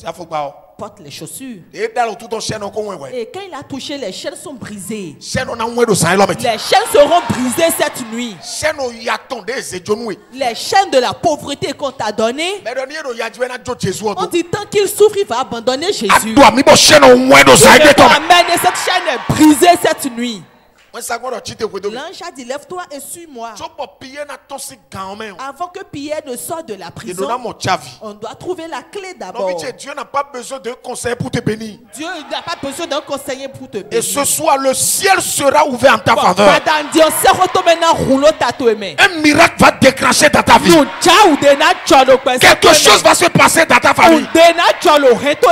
Porte les chaussures. Et quand il a touché, les chaînes sont brisées. Les chaînes seront brisées cette nuit. Les chaînes de la pauvreté qu'on t'a données. On dit tant qu'il souffre, il va abandonner Jésus. Amen. Et cette chaîne est brisée cette nuit. L'ange a dit lève-toi et suis-moi. Avant que Pierre ne sorte de la prison, on doit trouver la clé d'abord. Dieu n'a pas besoin d'un conseiller pour te bénir. Dieu n'a pas besoin d'un conseiller pour te bénir. Et ce soir, le ciel sera ouvert en ta faveur. Un miracle va déclencher dans ta vie. Quelque chose va se passer dans ta famille.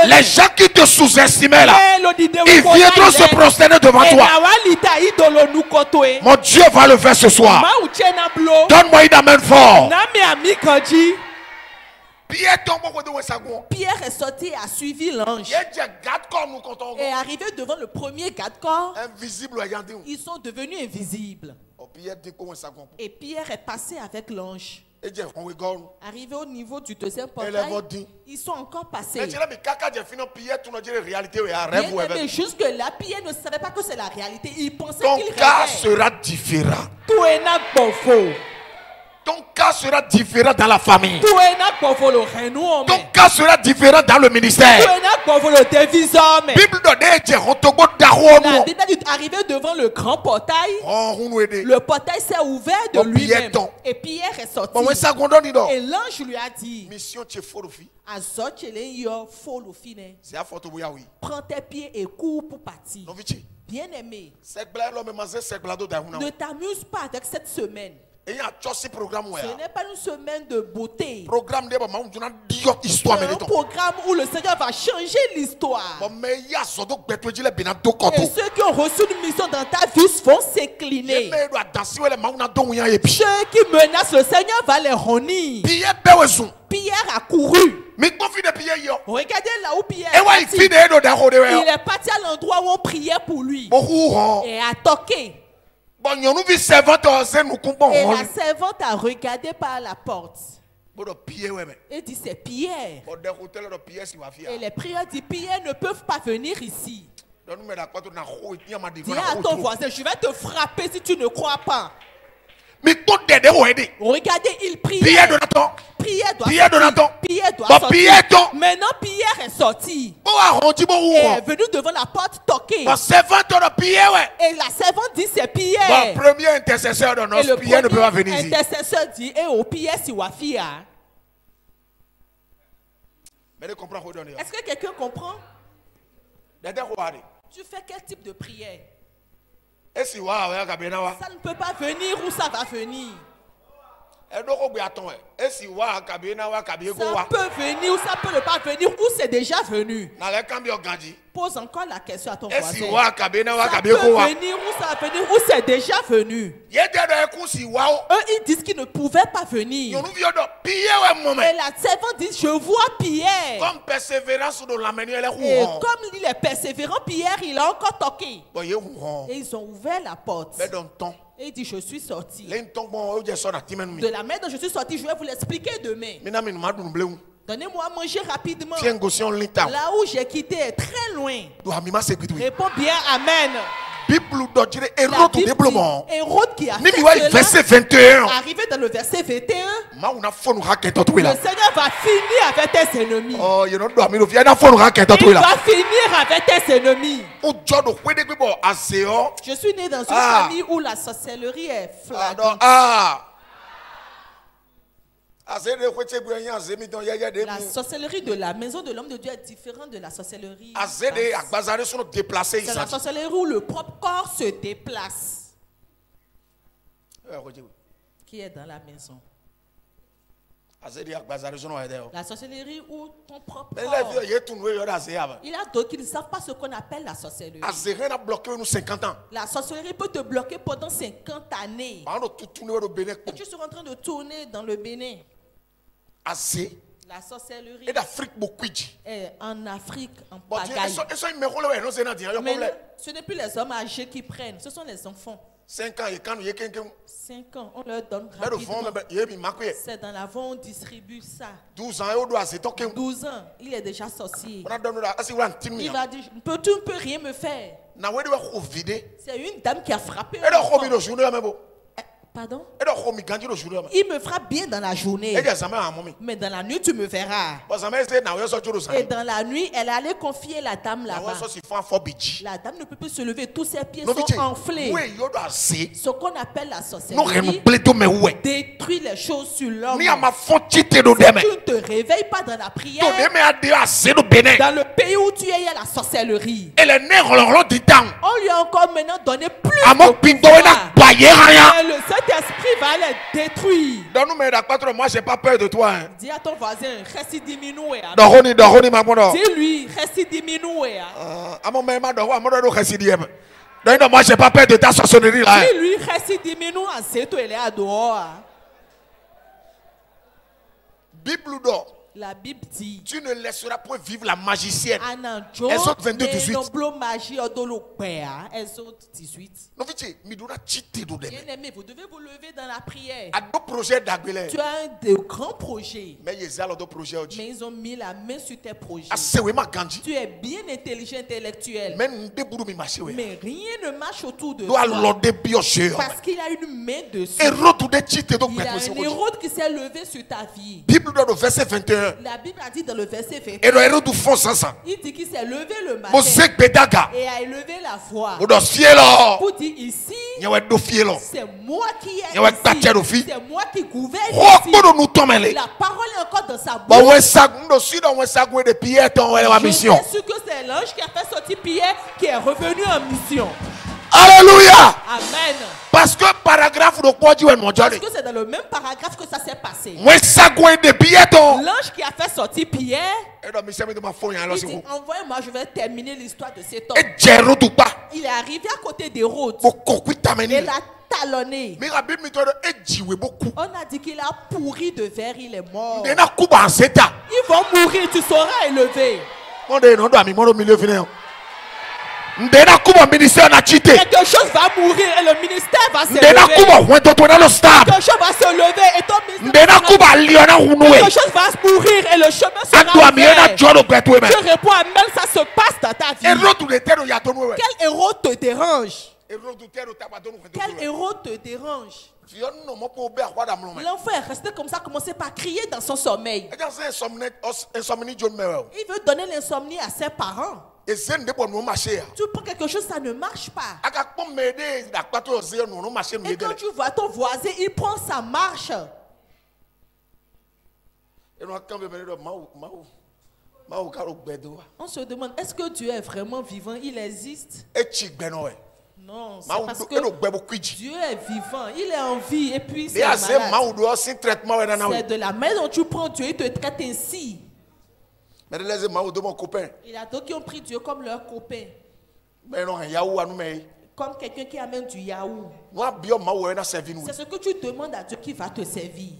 Les gens qui te sous-estimaient là, ils viendront se prosterner devant toi. Mon Dieu va le faire ce soir. Donne-moi une amen fort. Pierre est sorti et a suivi l'ange. Et est arrivé devant le premier garde-corps. Ils sont devenus invisibles. Et Pierre est passé avec l'ange. Arrivé au niveau du deuxième portail, ils sont encore passés. Mais jusque-là, Pierre ne savait pas que c'est la réalité. Il pensait qu'il rêvait. Ton cas sera différent. Ton cas sera différent dans la famille. Ton cas sera différent dans le ministère. La Bible dit arrivé devant le grand portail. Le portail s'est ouvert de lui-même. Et Pierre est sorti. Et l'ange lui a dit prends tes pieds et cours pour partir. Bien aimé, ne t'amuse pas avec cette semaine. Ce n'est pas une semaine de beauté. C'est un programme où le Seigneur va changer l'histoire. Et ceux qui ont reçu une mission dans ta vie vont s'incliner. Ceux qui menacent le Seigneur va les honir. Pierre a couru. Regardez là où Pierre est parti. Il est parti à l'endroit où on priait pour lui. Et a toqué. Et la servante a regardé par la porte. Et dit c'est Pierre. Et les prières dit Pierre ne peuvent pas venir ici. Dis à ton voisin, je vais te frapper si tu ne crois pas. Regardez, il priait. Pierre doit sortir. Maintenant, Pierre est sorti. Et est venu devant la porte toquer. Et la servante dit c'est Pierre. Le premier intercesseur de notre Pierre ne peut pas venir ici. Intercesseur dit Pierre si wafia. Est-ce que quelqu'un comprend? Tu fais quel type de prière? Ça ne peut pas venir ou ça va venir. Ça peut venir ou ça peut ne pas venir ou c'est déjà venu. Pose encore la question à ton voisin. Ça peut venir ou ça va venir ou c'est déjà venu. Eux, ils disent qu'ils ne pouvaient pas venir. Et la servante dit, je vois Pierre. Comme persévérance de l'amener, et comme il est persévérant, Pierre, il a encore toqué. Et ils ont ouvert la porte. Et il dit, je suis sorti. De la main dont je suis sorti, je vais vous l'expliquer demain. Donnez-moi à manger rapidement. Là où j'ai quitté est très loin. Réponds bien, amen. Hérode qui a fait verset 21. Arrivé dans le verset 21, le Seigneur va finir avec tes ennemis. Il va finir avec tes ennemis. Je suis né dans une famille où la sorcellerie est flagrante. La sorcellerie de la maison de l'homme de Dieu est différente de la sorcellerie. C'est la sorcellerie où le propre corps se déplace. Qui est dans la maison. La sorcellerie où ton propre corps. Il y a d'autres qui ne savent pas ce qu'on appelle la sorcellerie. La sorcellerie peut te bloquer pendant 50 années. Et tu seras en train de tourner dans le Bénin. La sorcellerie est en Afrique, en pagaille. Mais ce n'est plus les hommes âgés qui prennent, ce sont les enfants. 5 ans, on leur donne rapidement. C'est dans la voie, on distribue ça. 12 ans, il est déjà sorcier. Il va dire, tu ne peux rien me faire. C'est une dame qui a frappé un enfant. Pardon? Il me frappe bien dans la journée. Mais dans la nuit, tu me verras. Et dans la nuit, elle allait confier la dame là-bas. La dame ne peut plus se lever. Tous ses pieds sont enflés. Ce qu'on appelle la sorcellerie détruit les choses sur l'homme. Si tu ne te réveilles pas dans la prière, dans le pays où tu es, il y a la sorcellerie. On lui a encore maintenant donné plus de pouvoir. Le Saint-Esprit va les détruire. Moi, j'ai pas peur de toi. Dis à ton voisin, reste diminué. Dis-lui, reste diminué. Moi, j'ai pas peur de ta sorcellerie là. Dis-lui, reste diminué. C'est toi, il est à dehors. Bible d'or. La Bible dit, tu ne laisseras point vivre la magicienne. Exode 22, 18. Exode 18. Bien-aimé, vous devez vous lever dans la prière. Tu as un grand projet. Mais ils ont mis la main sur tes projets. Tu es bien intelligent, intellectuel. Mais rien ne marche autour de toi. Parce qu'il y a une main dessus. Il y a un Hérode qui s'est levé sur ta vie. Bible dans le verset 21. La Bible a dit dans le verset 21. Il dit qu'il s'est levé le matin et a élevé la voix pour dire ici, c'est moi qui est ici, c'est moi qui gouverne ici. La parole est encore dans sa bouche. Je suis sûr que c'est l'ange qui a fait sortir Pierre qui est revenu en mission. Alléluia. Amen. Parce que c'est dans le même paragraphe que ça s'est passé. L'ange qui a fait sortir Pierre, il dit, envoyez-moi, je vais terminer l'histoire de cet homme. Il est arrivé à côté d'Hérode. Il a talonné. On a dit qu'il a pourri de verre, il est mort. Ils vont mourir, tu seras élevé. Quelque chose va mourir et le ministère va se lever. Quelque chose va se lever et ton ministère quelque chose va mourir et le chemin sera ouvert. Je réponds amen, ça se passe dans ta vie. Quel héros te dérange? Quel héros te dérange? L'enfant est resté comme ça, commencé par crier dans son sommeil. Il veut donner l'insomnie à ses parents. Tu prends quelque chose, ça ne marche pas. Et quand tu vois ton voisin, il prend sa marche. On se demande, est-ce que Dieu est vraiment vivant? Il existe. Non, c'est parce que Dieu est vivant, il est en vie et puis c'est malade. C'est de la main dont tu prends Dieu, il te traite ainsi. Il y a d'autres qui ont pris Dieu comme leur copain. Comme quelqu'un qui amène du yaourt. C'est ce que tu demandes à Dieu qui va te servir.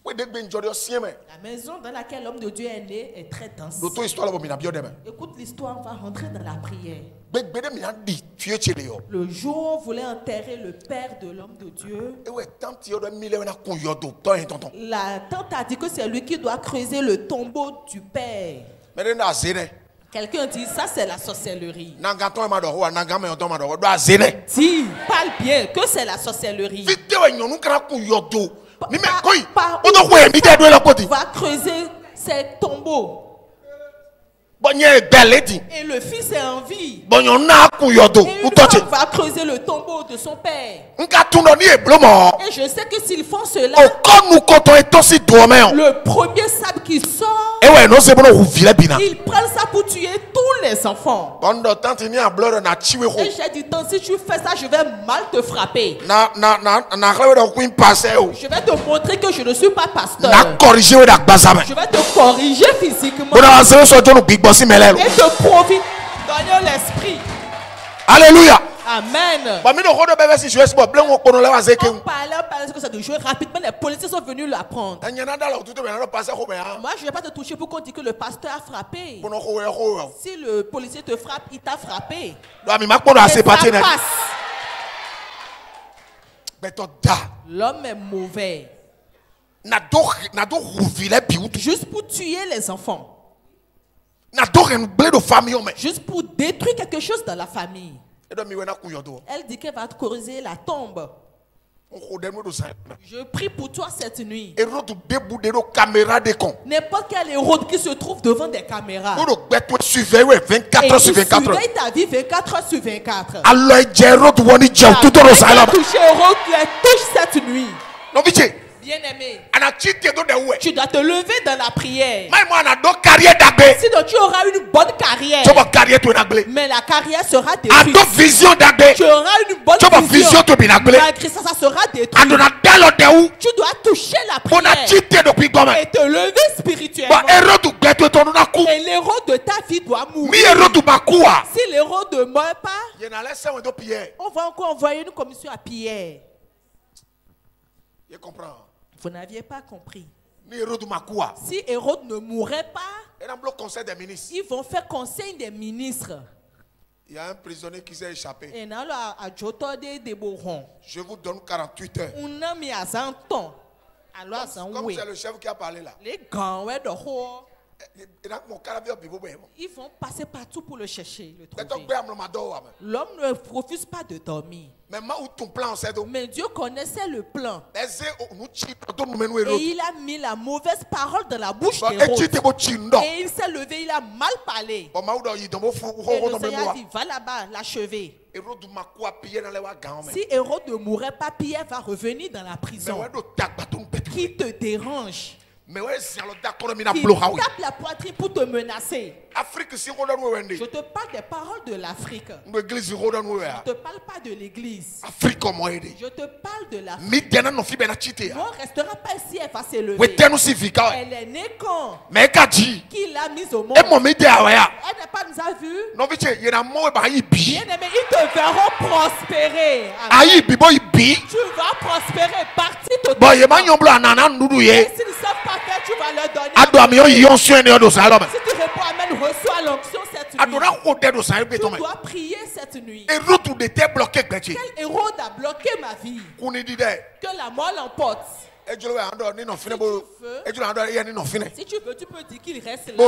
La maison dans laquelle l'homme de Dieu est né est très dense. Écoute l'histoire, on va rentrer dans la prière. Le jour où on voulait enterrer le père de l'homme de Dieu, la tante a dit que c'est lui qui doit creuser le tombeau du père. Quelqu'un dit, ça c'est la sorcellerie. Dis, parle bien, que c'est la sorcellerie. Va creuser ces tombeaux. Et le fils est en vie. Et une femme va creuser le tombeau de son père. Et je sais que s'ils font cela, le premier sable qui sort, ils prennent ça pour tuer tous les enfants. Et j'ai dit, tant si tu fais ça, je vais mal te frapper. Je vais te montrer que je ne suis pas pasteur. Je vais te corriger physiquement. Et te profite dans l'esprit. Alléluia. Amen. On parlait que ça de jouer rapidement. Les policiers sont venus l'apprendre. Moi, je ne vais pas te toucher pour qu'on dise que le pasteur a frappé. Si le policier te frappe, il t'a frappé. L'homme est mauvais. Juste pour tuer les enfants. Juste pour détruire quelque chose dans la famille. Elle dit qu'elle va te creuser la tombe. Je prie pour toi cette nuit. N'importe quel héros qui se trouve devant des caméras et qui surveille ta vie 24 heures sur 24. Touché héros, les touche cette nuit. Bien-aimé, tu dois te lever dans la prière. Sinon tu auras une bonne carrière, mais la carrière sera détruite. Tu auras une bonne vision, malgré ça, ça sera détruit. Tu dois toucher la prière et te lever spirituellement. Et l'héros de ta vie doit mourir. Si l'héros ne meurt pas, on va encore envoyer une commission à Pierre. Vous n'aviez pas compris. Si Hérode ne mourait pas, ils vont faire conseil des ministres. Il y a un prisonnier qui s'est échappé. Je vous donne 48 heures. Comme c'est le chef qui a parlé là. Ils vont passer partout pour le chercher, le trouver. L'homme ne refuse pas de dormir. Mais Dieu connaissait le plan. Et il a mis la mauvaise parole dans la bouche d'Hérode. Et il s'est levé, il a mal parlé. Et le Seigneur a dit, va là-bas, l'achever. Si Hérode ne mourrait pas, Pierre va revenir dans la prison. Qui te dérange? Qui tape la poitrine pour te menacer. Je te parle des paroles de l'Afrique. Je ne te parle pas de l'église. Je te parle de l'Afrique. On ne restera pas ici, elle va s'élever. Elle est née quand? Qui l'a mise au monde? Elle n'a pas nous a vus. Bien-aimé, ils te verront prospérer. Amen. Tu vas prospérer, partir totalement. Et s'ils ne savent pas faire, tu vas leur donner. Si tu réponds amen, reçois l'onction cette nuit. Tu dois prier cette nuit. Quel héros a bloqué ma vie? Que la mort l'emporte. Si tu veux, tu peux dire qu'il reste là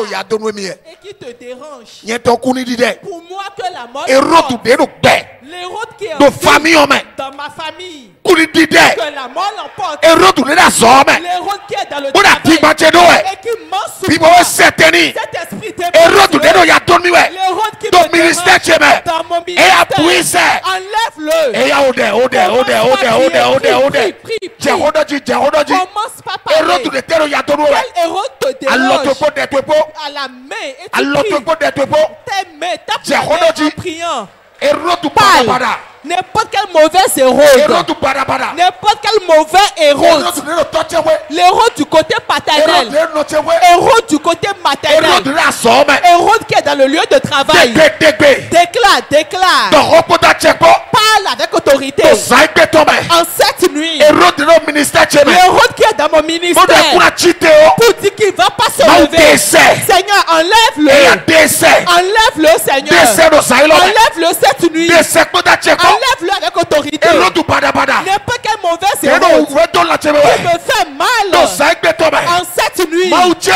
et qu'il te dérange. Pour moi, que la mort l'emporte. L'héros qui est en vie dans ma famille, que la mort l'emporte. L'héros qui est dans le travail et qui ment souvent. Cet esprit l'héros qui me dérange dans mon ministère, enlève-le. Commence pas par parler. Quel héros te dérange à la main et tu pries. Tes mains, tape la main en priant. Parle. N'importe quel mauvais hérode. N'importe quel mauvais hérode. L'hérode du côté paternel. Hérode du côté maternel. Hérode qui est dans le lieu de travail. Déclare. Parle avec autorité. En cette nuit. L'hérode qui est dans mon ministère. Pour dire qu'il ne va pas se lever. Seigneur, enlève-le. Enlève-le, Seigneur. Enlève-le cette nuit. Enlève-le avec autorité. N'importe quel mauvais hérode qui me fait mal. En cette nuit. Mon Dieu.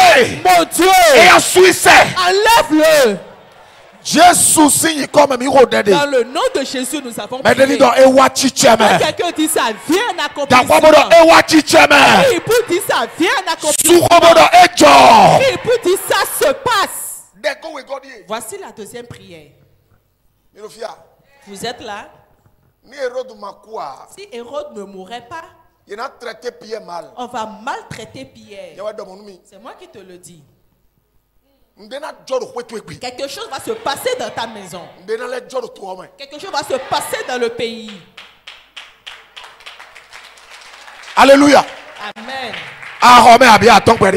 Enlève-le. Dans le nom de Jésus, nous avons prié. Quelqu'un dit ça vient en accomplissement. Il peut dire ça vient en accomplissement. Il peut dire ça se passe. Voici la deuxième prière. Vous êtes là? Si Hérode ne mourrait pas, on va maltraiter Pierre. C'est moi qui te le dis. Quelque chose va se passer dans ta maison. Quelque chose va se passer dans le pays. Alléluia. Amen.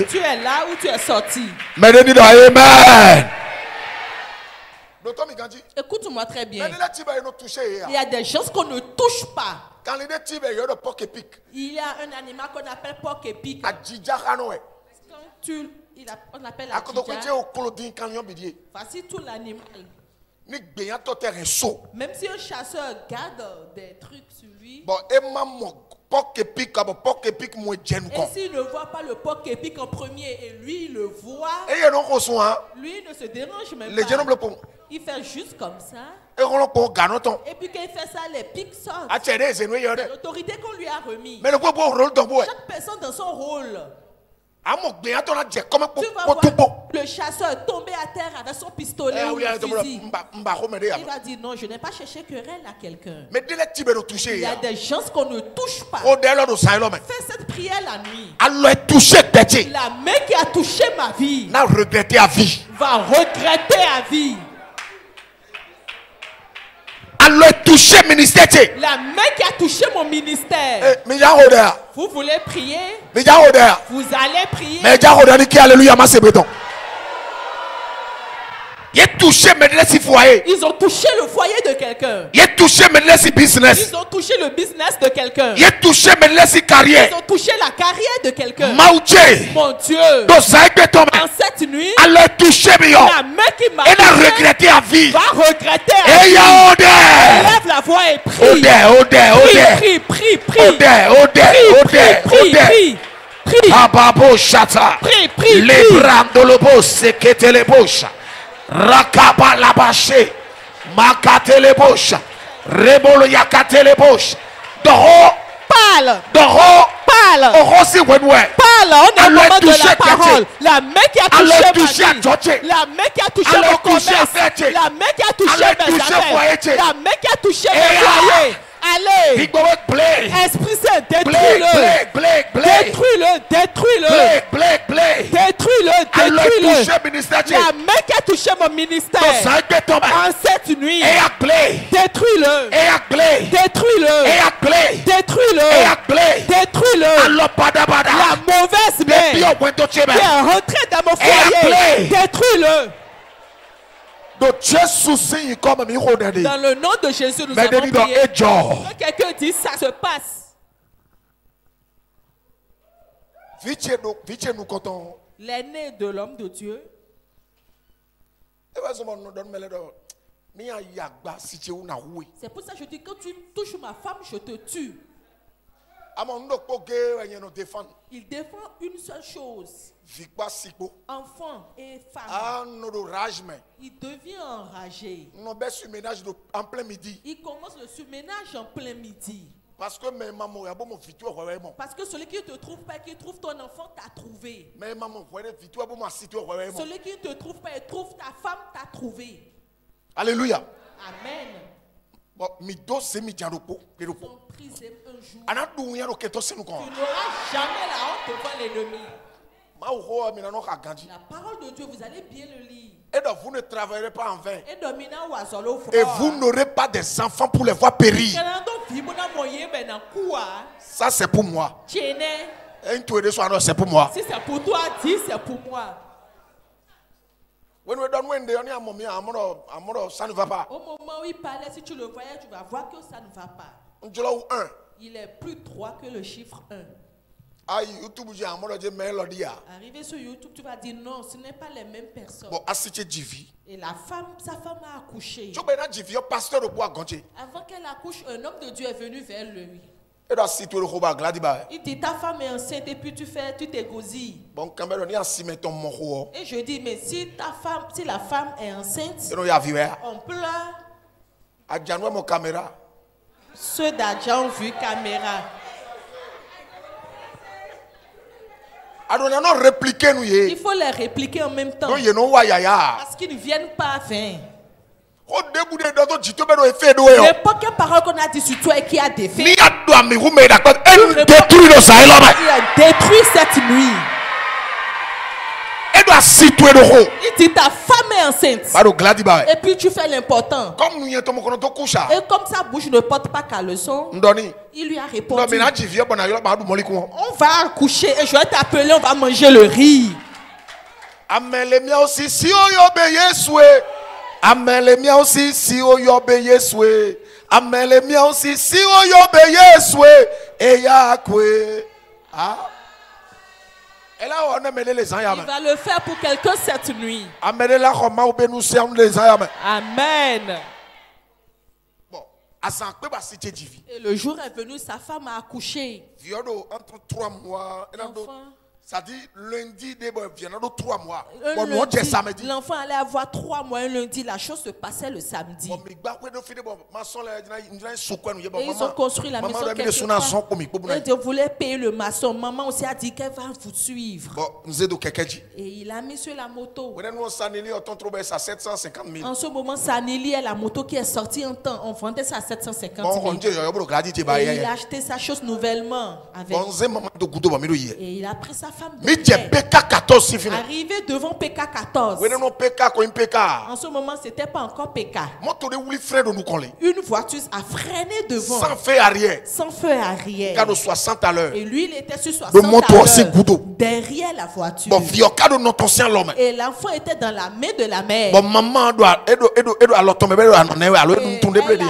Tu es là où tu es sorti. Amen. Écoute-moi très bien. Il y a des choses qu'on ne touche pas. Il y a un animal qu'on appelle porc épic. On appelle la djidja. Voici tout l'animal. Même si un chasseur garde des trucs sur lui, et s'il ne voit pas le porc épic en premier et lui il le voit, lui il ne se dérange même pas. Il fait juste comme ça. Et puis quand il fait ça, les pics sortent. C'est l'autorité qu'on lui a remis. Chaque personne dans son rôle. Tu vas voir le chasseur tomber à terre avec son pistolet ou un fusil. Il va dire non, je n'ai pas cherché querelle à quelqu'un. Il y a des gens qu'on ne touche pas. Fais cette prière la nuit. La main qui a touché ma vie va regretter à vie. La main qui a touché mon ministère. Vous voulez prier? Vous allez prier. Ils ont touché le foyer de quelqu'un. Ils ont touché le business de quelqu'un. Ils ont touché la carrière de quelqu'un. Mon Dieu. En cette nuit, la main qui m'a touché va regretter à vie. Lève la voix et prie. Prie. Rakaba la bache, makatele bosha, rebolo yakatele bosha. Parle. Parle. Parle. On est au moment de la parole. La main qui a touché ma vie. La main qui a touché mon commerce. La main qui a touché mes affaires. La main qui a touché mes foyers. Allez. Esprit Saint, détruis-le. Détruis-le. La main qui a touché mon ministère. En cette nuit. Détruis-le. La mauvaise main qui est rentrée dans mon foyer. Détruis-le. Dans le nom de Jésus, nous avons prié. Quand quelqu'un dit ça se passe. L'aîné de l'homme de Dieu. C'est pour ça que je dis, quand tu touches ma femme, je te tue. Il défend une seule chose. Enfant et femme. Il devient enragé. Il commence le surménage en plein midi. Parce que celui qui ne te trouve pas, qui trouve ton enfant, t'a trouvé. Celui qui ne te trouve pas et trouve ta femme, t'a trouvé. Alléluia. Amen. Ils sont prisés un jour. Tu n'auras jamais la honte devant l'ennemi. La parole de Dieu, vous allez bien le lire. Et donc vous ne travaillerez pas en vain. Et vous n'aurez pas des enfants pour les voir périr. Ça c'est pour moi. C'est pour moi. Si c'est pour toi, dis c'est pour moi. Ça ne va pas. Au moment où il parlait, si tu le voyais, tu vas voir que ça ne va pas. Il est plus droit que le chiffre 1. Arrivé sur YouTube, tu vas dire non, ce n'est pas les mêmes personnes. Et la femme, sa femme a accouché. Avant qu'elle accouche, un homme de Dieu est venu vers lui. Il dit ta femme est enceinte et puis tu t'égosilles. Et je dis mais si la femme est enceinte, on pleure. Ceux d'Adjan ont vu caméra. Il faut les répliquer en même temps. Parce qu'ils ne viennent pas vain. N'importe quelle parole qu'on a dit sur toi et qui a défait, il a détruit cette nuit. Il dit ta femme est enceinte. Et puis tu fais l'important. Et comme sa bouche ne porte pas caleçon, il lui a répondu on va accoucher et je vais t'appeler, on va manger le riz. Il va le faire pour quelqu'un cette nuit. Amen. Et le jour est venu, sa femme a accouché. Entre 3 mois. Ça dit lundi, 3 mois. L'enfant allait avoir 3 mois un lundi. La chose se passait le samedi. Et ils ont construit la maison quelque part. Et Dieu voulait payer le maçon. Maman aussi a dit qu'elle va vous suivre. Et il a mis sur la moto. En ce moment, Sanili est la moto qui est sortie en temps. On vendait ça à 750 000. Et il a acheté sa chose nouvellement. Et il a pris sa femme de arrivé devant PK14. En ce moment, c'était pas encore PK. Une voiture a freiné devant. Sans feu arrière. Sans feu arrière. De 60 à l'heure. Et lui, il était sur 60 à l'heure. Derrière la voiture. Et l'enfant était dans la main de la mère. Elle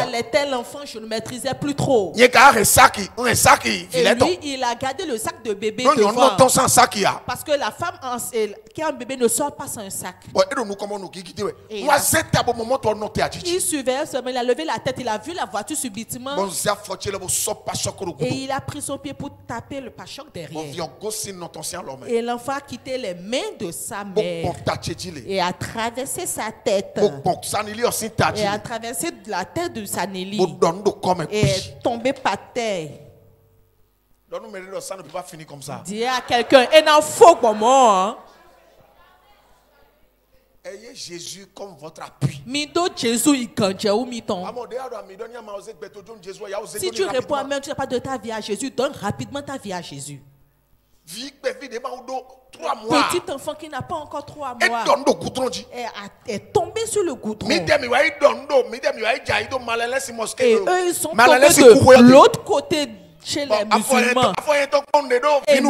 allaitait l'enfant, je ne maîtrisais plus trop. Et lui, il a gardé le sac de bébé devant. Parce que la femme qui a un bébé ne sort pas sans un sac. Il suivait seulement, il a levé la tête, il a vu la voiture subitement. Et il a pris son pied pour taper le pare-choc derrière. Et l'enfant a quitté les mains de sa mère. Et a traversé sa tête. Et a traversé la tête de Sanili. Et est tombé par terre. Ça ne peut pas finir comme ça. Dis à quelqu'un, et n'en faut pas moi. Ayez Jésus comme votre appui. Si tu réponds à même, tu n'as pas de ta vie à Jésus, donne rapidement ta vie à Jésus. Petit enfant qui n'a pas encore 3 mois est tombé sur le goudron. Et eux, ils sont tombés de l'autre côté chez les musulmans. Et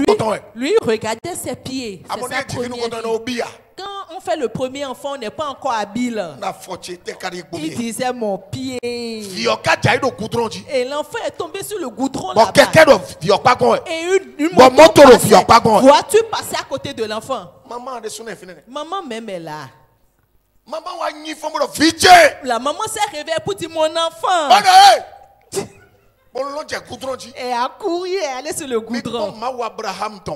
lui regardait ses pieds. C'est sa première vie. Quand on fait le premier enfant, on n'est pas encore habile. Il disait mon pied. Et l'enfant est tombé sur le goudron là-bas. Et une moto voiture passait à côté de l'enfant. Maman même est là. La maman s'est réveillée pour dire mon enfant. Et a couru et allé sur le goudron.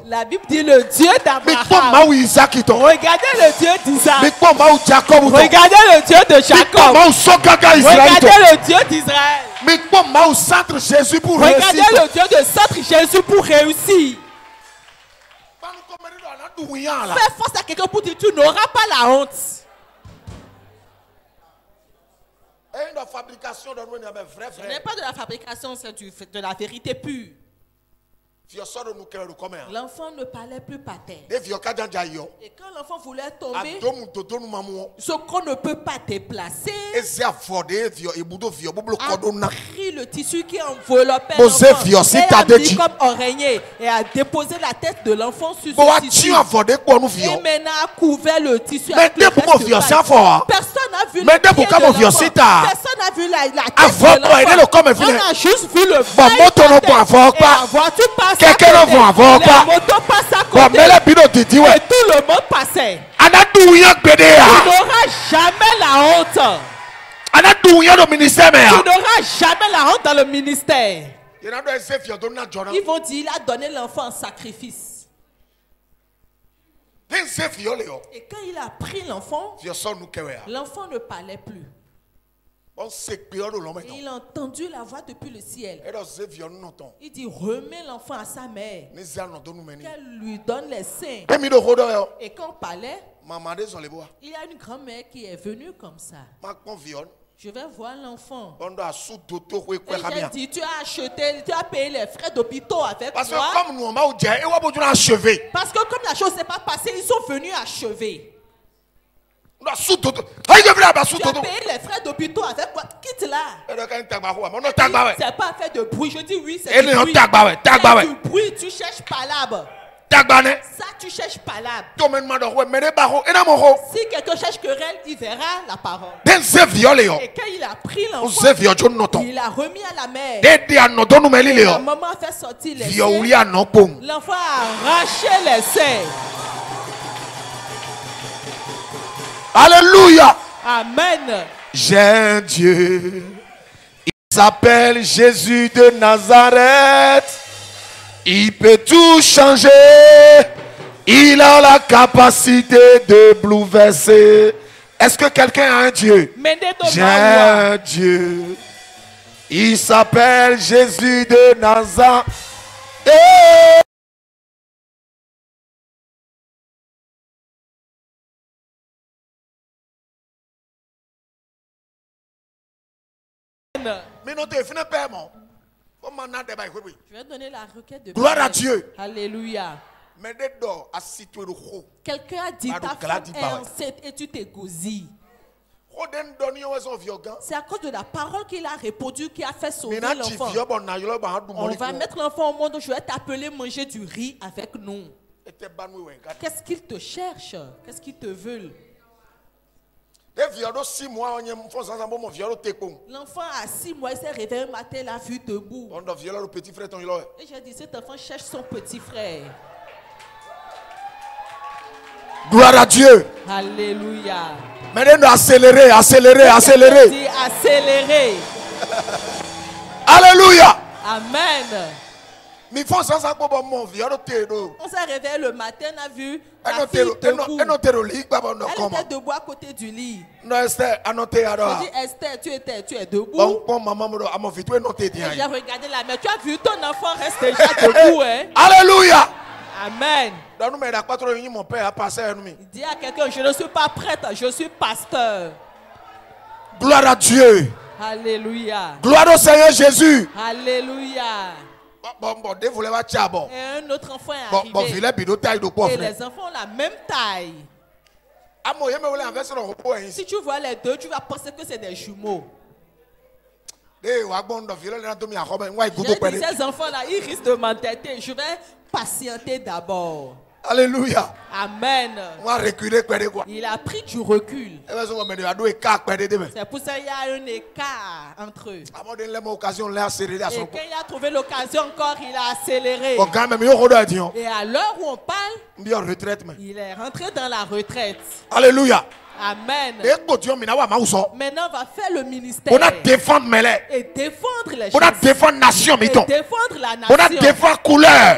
La Bible dit le Dieu d'Abraham. Regardez le Dieu d'Isaac. Regardez le Dieu de Jacob. Regardez le Dieu d'Israël. Regardez le Dieu de centre Jésus pour réussir. Fais force à quelqu'un pour dire tu n'auras pas la honte. Ce n'est pas de la fabrication, c'est de la vérité pure. L'enfant ne parlait plus pater. Et quand l'enfant voulait tomber, ce qu'on ne peut pas déplacer, a pris le tissu qui enveloppait l'enfant et a mis comme oreiller et a déposé la tête de l'enfant sur ce tissu. Et maintenant a couvert le tissu avec le reste de balle. Personne n'a vu le pied de l'enfant. Personne n'a vu la tête de l'enfant. On a juste vu le bail et la voiture passe. Quelqu'un ne voit pas. La moto passe à côté. Et tout le monde passait. Tu n'auras jamais la honte. Tu n'auras jamais la honte dans le ministère. Ils vont dire il a donné l'enfant en sacrifice. Et quand il a pris l'enfant, l'enfant ne parlait plus. Et il a entendu la voix depuis le ciel. Il dit remets l'enfant à sa mère, qu'elle lui donne les seins. Et quand on parlait, il y a une grand-mère qui est venue comme ça. Je vais voir l'enfant. Et j'ai dit tu as acheté, tu as payé les frais d'hôpital avec moi. Parce que comme la chose n'est pas passée, ils sont venus achever. Tu as payé les frais d'hôpital avec quoi? Quitte là. C'est pas fait de bruit. Je dis oui, c'est du bruit. C'est du bruit, tu cherches palabre. Ça, tu cherches palabre. Si quelqu'un cherche querelle, il verra la parole. Et quand il a pris l'enfant, il a remis à la mère. Et la maman a fait sortir les seins. L'enfant a arraché les seins. Alléluia. Amen. J'ai un Dieu. Il s'appelle Jésus de Nazareth. Il peut tout changer. Il a la capacité de bouleverser. Est-ce que quelqu'un a un Dieu? J'ai un Dieu. Il s'appelle Jésus de Nazareth. Je vais donner la requête de gloire à Dieu. Alléluia. Quelqu'un a dit ta femme est enceinte et tu t'égousilles. C'est à cause de la parole qu'il a répondu qui a fait sauver l'enfant. On va mettre l'enfant au monde. Je vais t'appeler manger du riz avec nous. Qu'est-ce qu'ils te cherchent? Qu'est-ce qu'ils te veulent? L'enfant à 6 mois, il s'est réveillé un matin, il a vu debout. Et j'ai dit, cet enfant cherche son petit frère. Gloire à Dieu. Alléluia. Maintenant, accélérez. Dis accélérez. Alléluia. Amen. On s'est réveillé le matin, on a vu la fille debout. Elle était debout à côté du lit. Je dis Esther, tu es debout. J'ai regardé la mère. Tu as vu ton enfant reste déjà debout. Hein? Alléluia. Amen. Il dit à quelqu'un, je ne suis pas prêtre, je suis pasteur. Gloire à Dieu. Alléluia. Gloire au Seigneur Jésus. Alléluia. Et un autre enfant est arrivé. Et les enfants ont la même taille. Si tu vois les deux, tu vas penser que c'est des jumeaux. J'ai dit, ces enfants-là, ils risquent de m'entêter. Je vais patienter d'abord. Alléluia. Amen. Il a pris du recul. C'est pour ça qu'il y a un écart entre eux. Et quand il a trouvé l'occasion encore, il a accéléré. Et à l'heure où on parle, il est rentré dans la retraite. Alléluia. Amen. Maintenant, on va faire le ministère. Et défendre les choses. Et défendre la nation.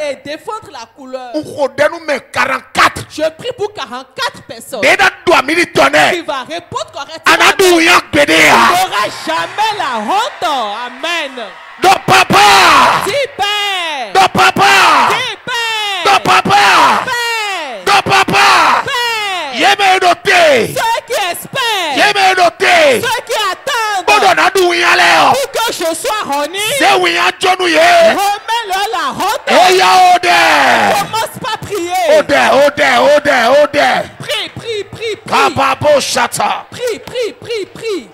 Et défendre la couleur. Je prie pour 44 personnes qui va répondre correctement. Tu n'auras jamais la honte. Amen. Don papa. Dis Père. Don papa. Dis Père. Don papa. Père. Don papa. Ceux qui espèrent, ceux qui attendent pour que je sois rené, remets-leur la la honte. Oh yeah, oh there. Commence pas à prier. Oh there, oh there, oh there, oh there. Prie, prie, prie, prie. Kababo shata. Prie, prie, prie, prie.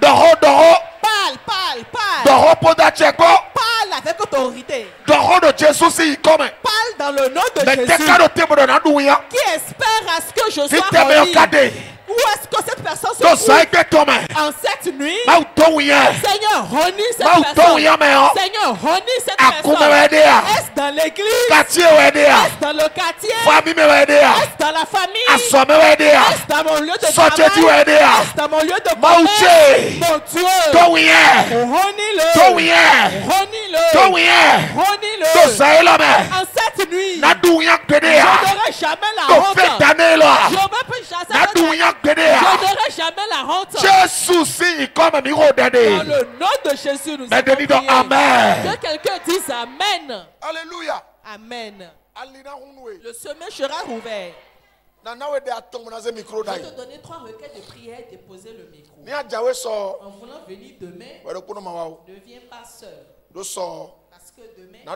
Doro, doro. Parle, parle, parle. Doro poda cheko. Parle avec autorité. Doro de Jésus si come. Parle dans le nom de Mais Jésus. Qui Qui espère à ce que je sois remis. Où est-ce que cette personne se trouve en cette nuit? Seigneur, renis cette personne. Seigneur, renis cette personne. Est-ce dans l'église? Est-ce dans le quartier? Est-ce dans la famille? Est-ce dans mon lieu de travail? Est-ce dans mon lieu de commerce? Mon Dieu, renis-le. Renis-le. Renis-le. En cette nuit, je n'aurai jamais la honte. Je n'aurai jamais la honte. Dans le nom de Jésus, nous avons prié. Que quelqu'un dise Amen. Alléluia. Amen. Le sommet sera ouvert. Je vais te donner 3 requêtes de prière et déposer le micro. En voulant venir demain, ne viens pas seul. Parce que demain, je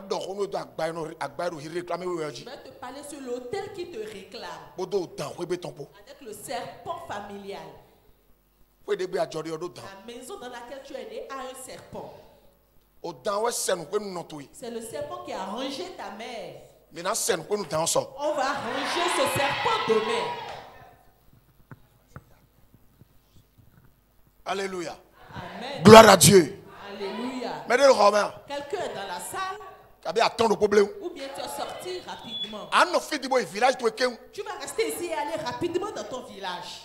vais te parler sur l'autel qui te réclame. Avec le serpent familial. La maison dans laquelle tu es né a un serpent. C'est le serpent qui a rangé ta mère. On va ranger ce serpent demain. Alléluia. Amen. Gloire à Dieu. Alléluia. Quelqu'un est dans la salle. Ou bien tu es sorti rapidement. Tu vas rester ici et aller rapidement dans ton village.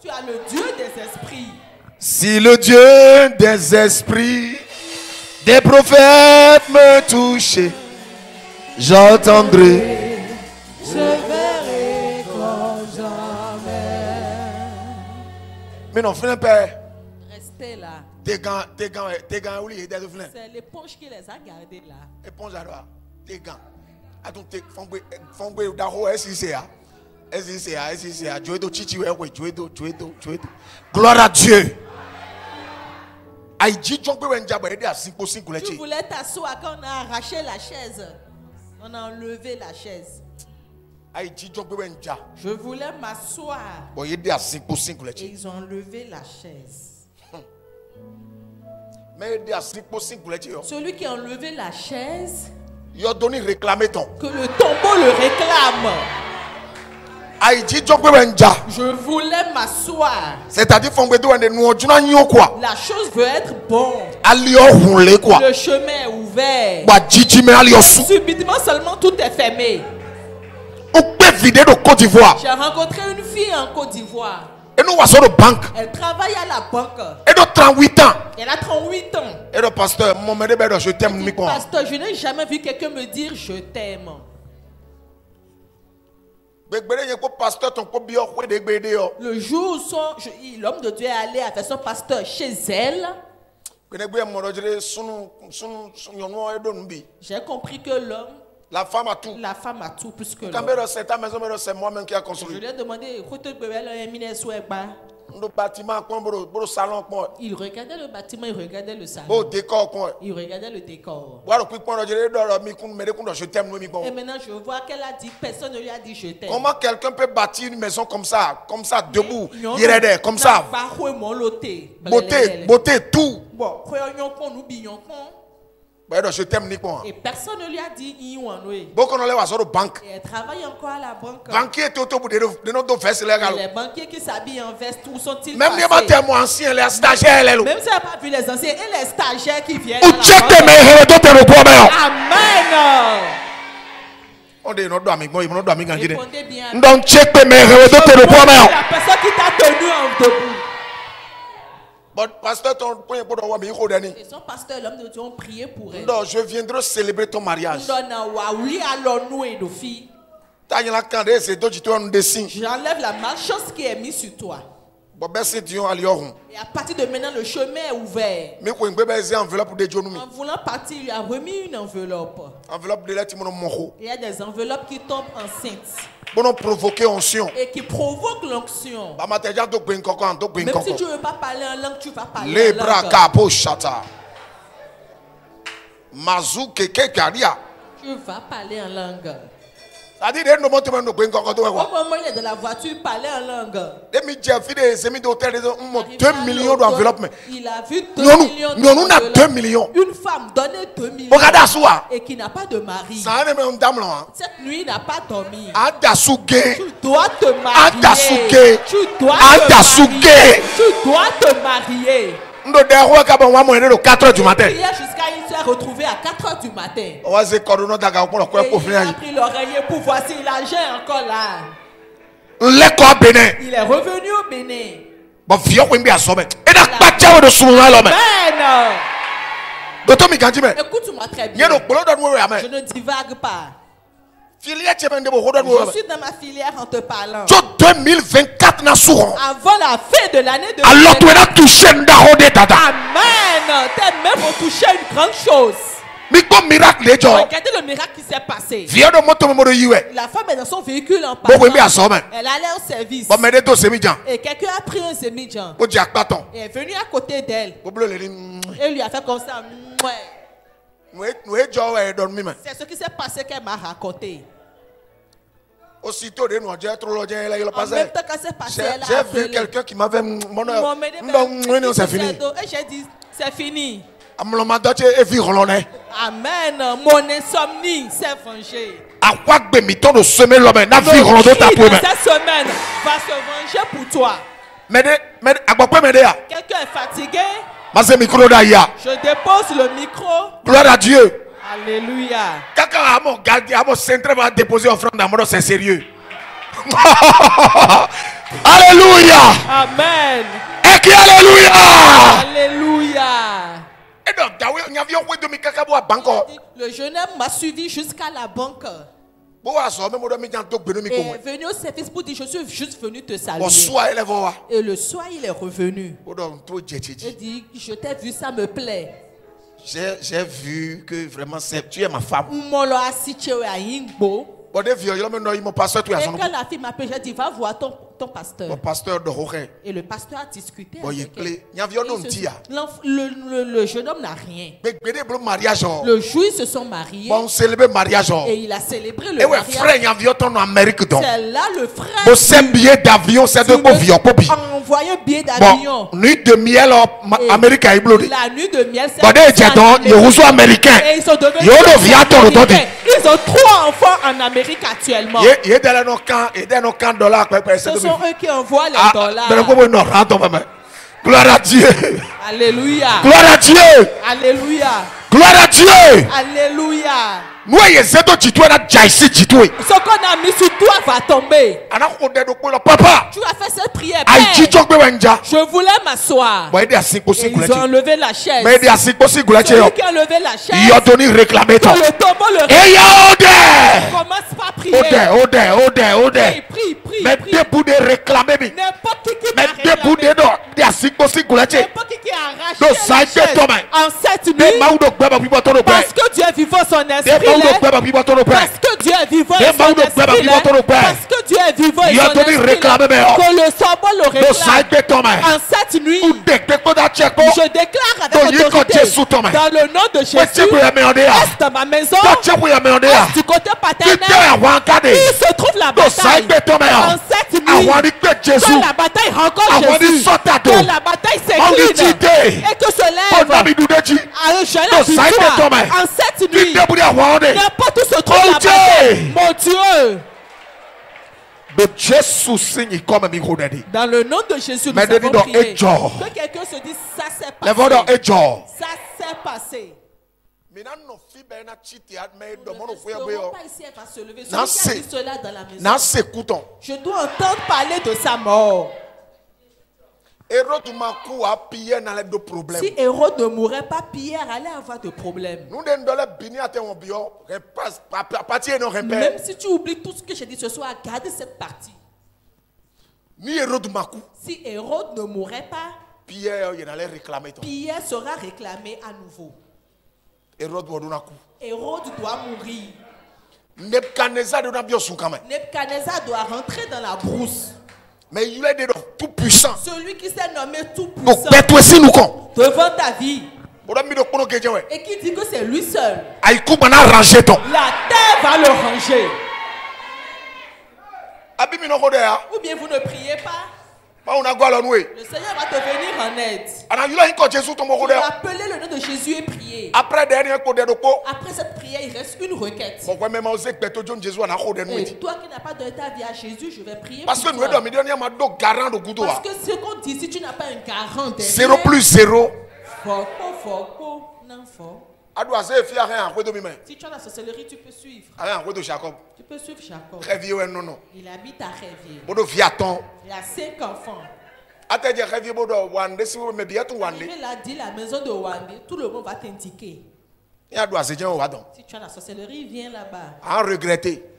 Tu as le Dieu des esprits. Si le Dieu des esprits des prophètes me touche, j'entendrai. Je verrai comme jamais. Mais non, frère père. Restez là. C'est l'éponge qui les a gardés là. Éponge à droite. Tes gants. Gloire à Dieu. Tu voulais t'asseoir quand on a arraché la chaise. On a enlevé la chaise. Je voulais m'asseoir. Et ils ont enlevé la chaise. Celui qui a enlevé la chaise, que le tombeau le réclame. Je voulais m'asseoir. C'est-à-dire la chose veut être bonne. Le chemin est ouvert. Subitement seulement tout est fermé. J'ai rencontré une fille en Côte d'Ivoire. Elle travaille à la banque. Elle a 38 ans. Et le pasteur, je t'aime. Pasteur, je n'ai jamais vu quelqu'un me dire je t'aime. Le jour où l'homme de Dieu est allé avec son pasteur chez elle, j'ai compris que l'homme, la femme a tout plus que l'homme. Je lui ai demandé, il regardait le bâtiment, il regardait le salon. Il regardait le décor. Et maintenant je vois qu'elle a dit, personne ne lui a dit je t'aime. Comment quelqu'un peut bâtir une maison comme ça, debout, comme ça, beauté, tout. Je t'aime. Et personne ne lui a dit et elle travaille encore à la banque. Et les banquiers qui s'habillent en veste, où sont-ils même passés? les stagiaires. Même si elle n'a pas vu les anciens et les stagiaires qui viennent à la banque. Amen. Répondez bien. La personne qui t'a tenu en debout. Et son pasteur, l'homme de Dieu, ont prié pour elle. Non, je viendrai célébrer ton mariage. J'enlève la malchance qui est mise sur toi. Et à partir de maintenant, le chemin est ouvert. En voulant partir, il a remis une enveloppe. Il y a des enveloppes qui tombent enceintes. Et qui provoquent l'onction. Même si tu ne veux pas parler en langue, tu vas parler en langue. Mazou keke karia. Tu vas parler en langue. Ça dit de nous monter nous Au moment il est dans la voiture, parler en langue. 2 millions d'enveloppes. Il a vu 2 millions nous avons 2 millions. Une femme donnait 2 millions. Et qui n'a pas de mari. Cette nuit, il n'a pas dormi. Tu dois te marier. Tu dois te marier. Nous devons 4h du matin. Jusqu'à il s'est retrouvé à 4h du matin. Il a pris l'oreiller pour voir si l'argent est encore là. Il est revenu au Bénin. Écoute-moi très bien. Je ne divague pas. Je suis dans ma filière en te parlant. 2024 avant la fin de l'année 2024. Alors tu as touché Amen. Tes mains vont toucher une grande chose. Regardez le miracle qui s'est passé. La femme est dans son véhicule en parlant. Elle allait au service. Et quelqu'un a pris un sémidjan. Et est venu à côté d'elle. Et lui a fait comme ça. C'est ce qui s'est passé qu'elle m'a raconté. Aussitôt, en même temps que c'est passé, j'ai vu quelqu'un qui m'avait non, c'est fini. Et j'ai dit, c'est fini. Amen. Mon insomnie s'est vengée. Cette semaine va se venger pour toi. Quelqu'un est fatigué. Je dépose le micro. Gloire à Dieu. Alléluia. Va déposer offrande d'amour, c'est sérieux. Alléluia. Amen. Et qui alléluia. Alléluia. Le jeune homme m'a suivi jusqu'à la banque. Et est venu au service pour dire je suis juste venu te saluer. Et le soir il est revenu. Il dit je t'ai vu, ça me plaît. J'ai vu que vraiment tu es ma femme. Et quand la fille m'appelle, j'ai dit va voir ton pasteur. Mon pasteur de Rorain. Et le pasteur a discuté avec elle. Le jeune homme n'a rien. Le jour ils se sont mariés. Et il a célébré le mariage. C'est là le frère. C'est billet d'avion, c'est de envoyé un billet d'avion. Nuit de miel Amérique. La nuit de miel, c'est américain. Et ils sont devenus ils ont 3 enfants en Amérique actuellement. Ce sont eux qui envoient les dollars. Gloire à Dieu. Alléluia. Gloire à Dieu. Alléluia. Gloire à Dieu. Alléluia. Ce qu'on a mis sur toi va tomber. Papa, tu as fait cette prière. Je voulais m'asseoir. Ils ont enlevé la chaise. Celui qui a enlevé la chaise. Il a donné réclamer toi. Le tombeau le commence pas à prier. Prie. Mais debout de réclamer. N'importe qui mais debout de n'importe qui arrache la chaise en cette nuit. Parce que Dieu est vivant, son esprit. Parce que Dieu est vivant, son esprit. Parce que Dieu est vivant, son esprit. Que le symbole le réclame. En cette nuit, je déclare avec autorité dans le nom de Jésus. Est dans ma maison. Est du côté paternel. Il se trouve la bataille. En cette nuit, que la bataille rencontre Jésus. Que la bataille s'incline. Et que se lève un jeune victoire. En cette nuit, n'importe où se trouve la bataille. Mon Dieu. Dans le nom de Jésus, nous avons prié. Que quelqu'un se dise ça s'est passé. Ça s'est passé. Nous ne serons pas ici, elle va se lever. Celui qui a dit cela dans la maison. Je dois entendre parler de sa mort. Si Hérode ne mourait pas, Pierre allait avoir de problèmes. Même si tu oublies tout ce que j'ai dit ce soir, gardez cette partie. Si Hérode ne mourait pas, Pierre sera réclamé à nouveau. Hérode doit mourir. Nebuchadnezzar doit rentrer dans la brousse. Mais il est tout puissant. Celui qui s'est nommé tout puissant. Devant ta vie. Et qui dit que c'est lui seul. La terre va le ranger. Ou bien vous ne priez pas. Le Seigneur va te venir en aide. Tu vas appeler le nom de Jésus et prier. Après cette prière, il reste une requête. Et toi qui n'as pas donné ta vie à Jésus, je vais prier pour toi. Parce que ce qu'on dit, si tu n'as pas un garant, 0 plus 0. Si tu as la sorcellerie, tu peux suivre. Tu peux suivre Jacob. Il habite à Révier. Il a 5 enfants. Arrivé là, dit la maison de Wandé, tout le monde va t'indiquer. Si tu as la sorcellerie, viens là-bas.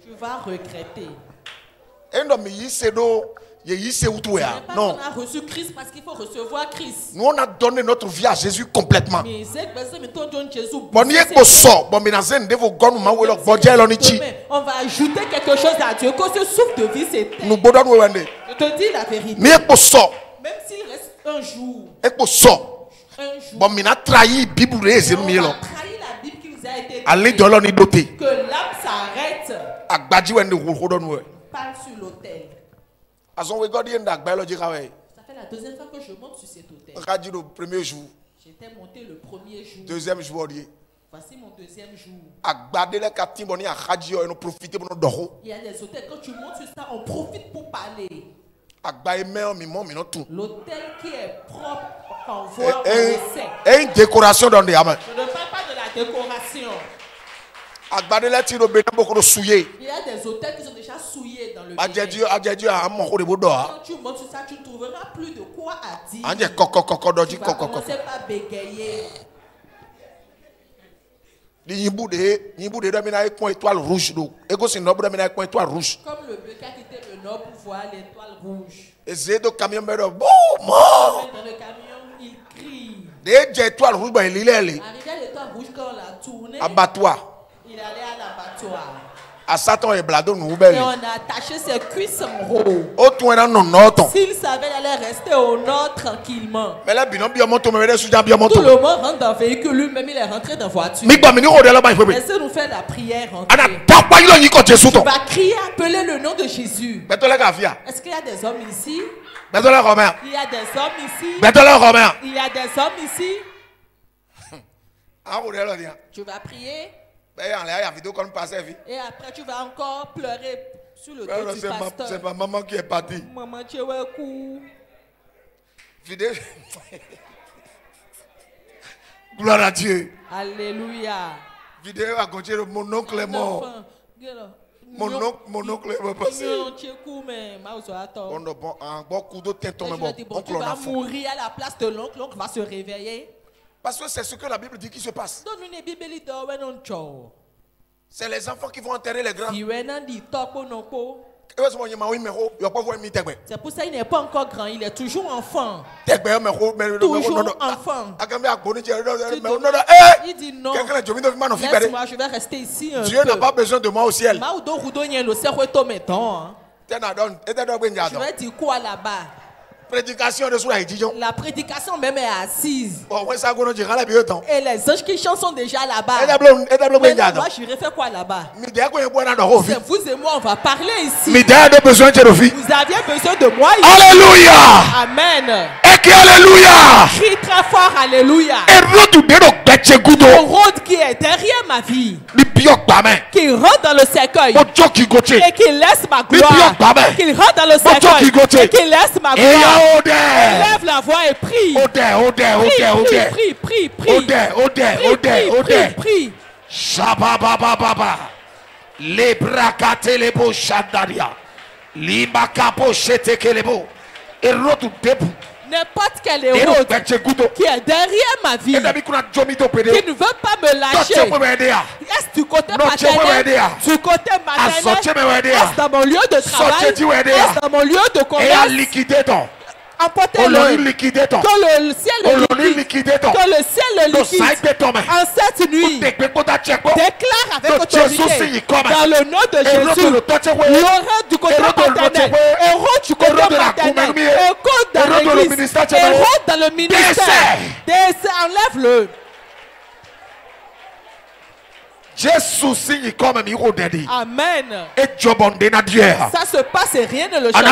Tu vas regretter. Non. On a reçu Christ parce qu'il faut recevoir Christ. Nous on a donné notre vie à Jésus complètement. On va ajouter quelque chose à Dieu. Que ce souffle de vie s'éteint. Je te dis la vérité. Même s'il reste un jour. On a trahi la Bible qui nous a été donnée. Que l'âme s'arrête. Parle sur l'autel. Ça fait la deuxième fois que je monte sur cet hôtel. J'étais monté le premier jour. Deuxième jour. Voici mon deuxième jour. Il y a des hôtels, quand tu montes sur ça, on profite pour parler. L'hôtel qui est propre, on voit, on le sait. Et une décoration dans les amants. Je ne parle pas de la décoration. Il y a des hôtels qui sont déjà souillés dans le pays. Quand tu montes sur ça, tu ne trouveras plus de quoi à dire. Tu vas commencer par bégayer. Comme le bœuf qui a quitté le nord pour voir l'étoile rouge. Et c'est le camion dans le camion, il crie. Arrivé à l'étoile rouge, quand on l'a tourné, il allait à l'abattoir. Et on a attaché ses cuisses en haut. S'il savait, il allait rester au nord tranquillement. Tout le monde rentre dans le véhicule, lui-même il est rentré dans la voiture. Laissez-nous faire la prière. Tu vas crier, appeler le nom de Jésus. Est-ce qu'il y a des hommes ici? Il y a des hommes ici. Il y a des hommes ici. Tu vas prier. Et après tu vas encore pleurer sur le dos du pasteur. C'est ma maman qui est partie. Maman, tu es un coup. Gloire à Dieu. Alléluia. Vidéo à côté de mon oncle est mort. Mon oncle est passé. Tu vas mourir à la place de l'oncle. L'oncle va se réveiller. Parce que c'est ce que la Bible dit qui se passe. C'est les enfants qui vont enterrer les grands. C'est pour ça qu'il n'est pas encore grand, il est toujours enfant. Toujours enfant. Il dit non. Laisse-moi, je vais rester ici. Dieu n'a pas besoin de moi au ciel. Je vais dire quoi là-bas? La prédication même est assise. Et les anges qui chantent sont déjà là-bas. Moi, j'irai faire quoi là-bas? C'est vous et moi, on va parler ici. Vous aviez besoin de moi ici. Alléluia. Amen. Alléluia. Crie très fort, alléluia. Le rôde qui est derrière ma vie, qui rentre dans le cercueil et qui laisse ma gloire, qu'il rentre dans le cercueil et qui laisse ma gloire. Lève la voix et prie. Prie. Shababababa. Les brakate les beaux chandaria. L'imakapo chete kelebo. Et rotu debu. N'importe quel héros qui est derrière ma vie, qui ne veut pas me lâcher, est-ce du côté paternel, du côté maternel, est-ce dans mon lieu de travail, est-ce dans mon lieu de commerce, emportez-le, que le ciel le liquide, que le ciel le liquide. En cette nuit, déclare avec autorité, dans le nom de Jésus, l'horreur du côté paternel, héros du côté maternel, héros dans l'église, héros dans le ministère, enlève-le. Amen. Ça se passe et rien ne le change.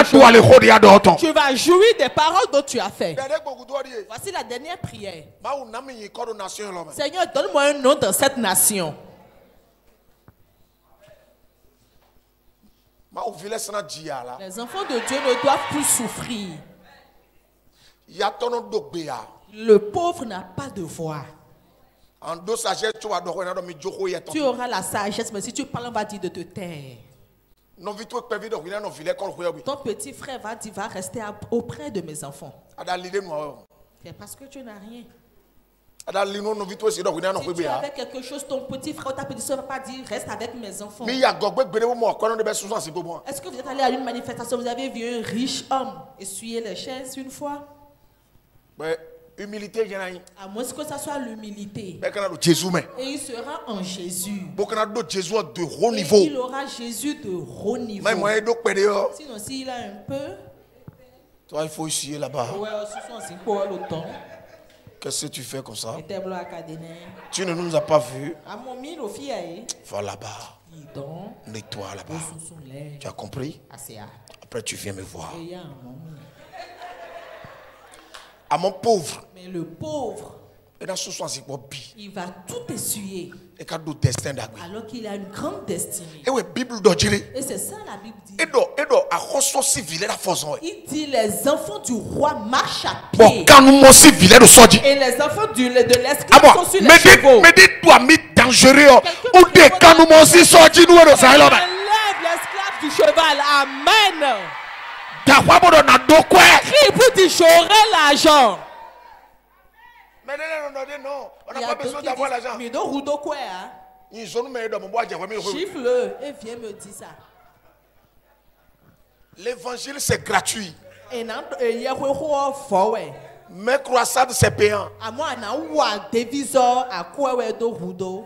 Tu vas jouir des paroles dont tu as fait. Voici la dernière prière. Seigneur, donne-moi un nom dans cette nation. Les enfants de Dieu ne doivent plus souffrir. Le pauvre n'a pas de voix. Tu auras la sagesse, mais si tu parles, on va dire de te taire. Ton petit frère va rester auprès de mes enfants. C'est parce que tu n'as rien. Si tu avais quelque chose, ton petit frère ou ta petite soeur ne va pas dire reste avec mes enfants. Est-ce que vous êtes allé à une manifestation, vous avez vu un riche homme essuyer les chaises une fois? Humilité, à moins que ça soit l'humilité. Et il sera en Jésus. De haut niveau. Il aura Jésus de haut niveau. Sinon, s'il a un peu, toi, il faut essuyer là-bas. Qu'est-ce que tu fais comme ça? Tu ne nous as pas vus. Va là-bas. Nettoie là-bas. Tu as compris? Après, tu viens me voir. À mon pauvre. Mais le pauvre, il va tout essuyer. Alors qu'il a une grande destinée. Et c'est ça la Bible dit. Il dit les enfants du roi marchent à pied. Et les enfants de l'esclave sont sur les chevaux. Mais dis-toi, dangereux. L'esclave du cheval. Amen. Crie pour dire j'aurai l'argent. Mais non, on n'a pas besoin d'avoir l'argent. Mais non, Rudo quoi, hein? Chiffre-le et viens me dire ça. L'évangile c'est gratuit. Mais croissade c'est payant. À moi, on a divisor à quoi ouais do Rudo.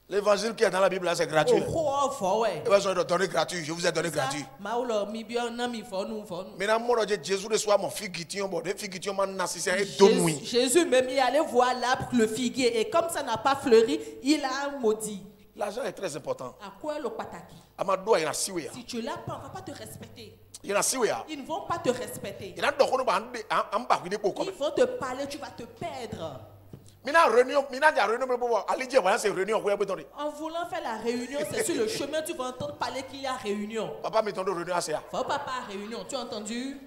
L'évangile qui est dans la Bible là c'est gratuit. Donné gratuit, je vous ai donné gratuit. Maintenant, Jésus reçoit mon figuition, Jésus même il allait voir l'arbre, le figuier, et comme ça n'a pas fleuri, il a maudit. L'argent est très important. À quoi le pataki? Si tu l'as pas, on ne va pas te respecter. Ils ne vont pas te respecter. Ils vont te parler, tu vas te perdre. En voulant faire la réunion, c'est sur le chemin, tu vas entendre parler qu'il y a réunion. Papa a réunion, tu as entendu?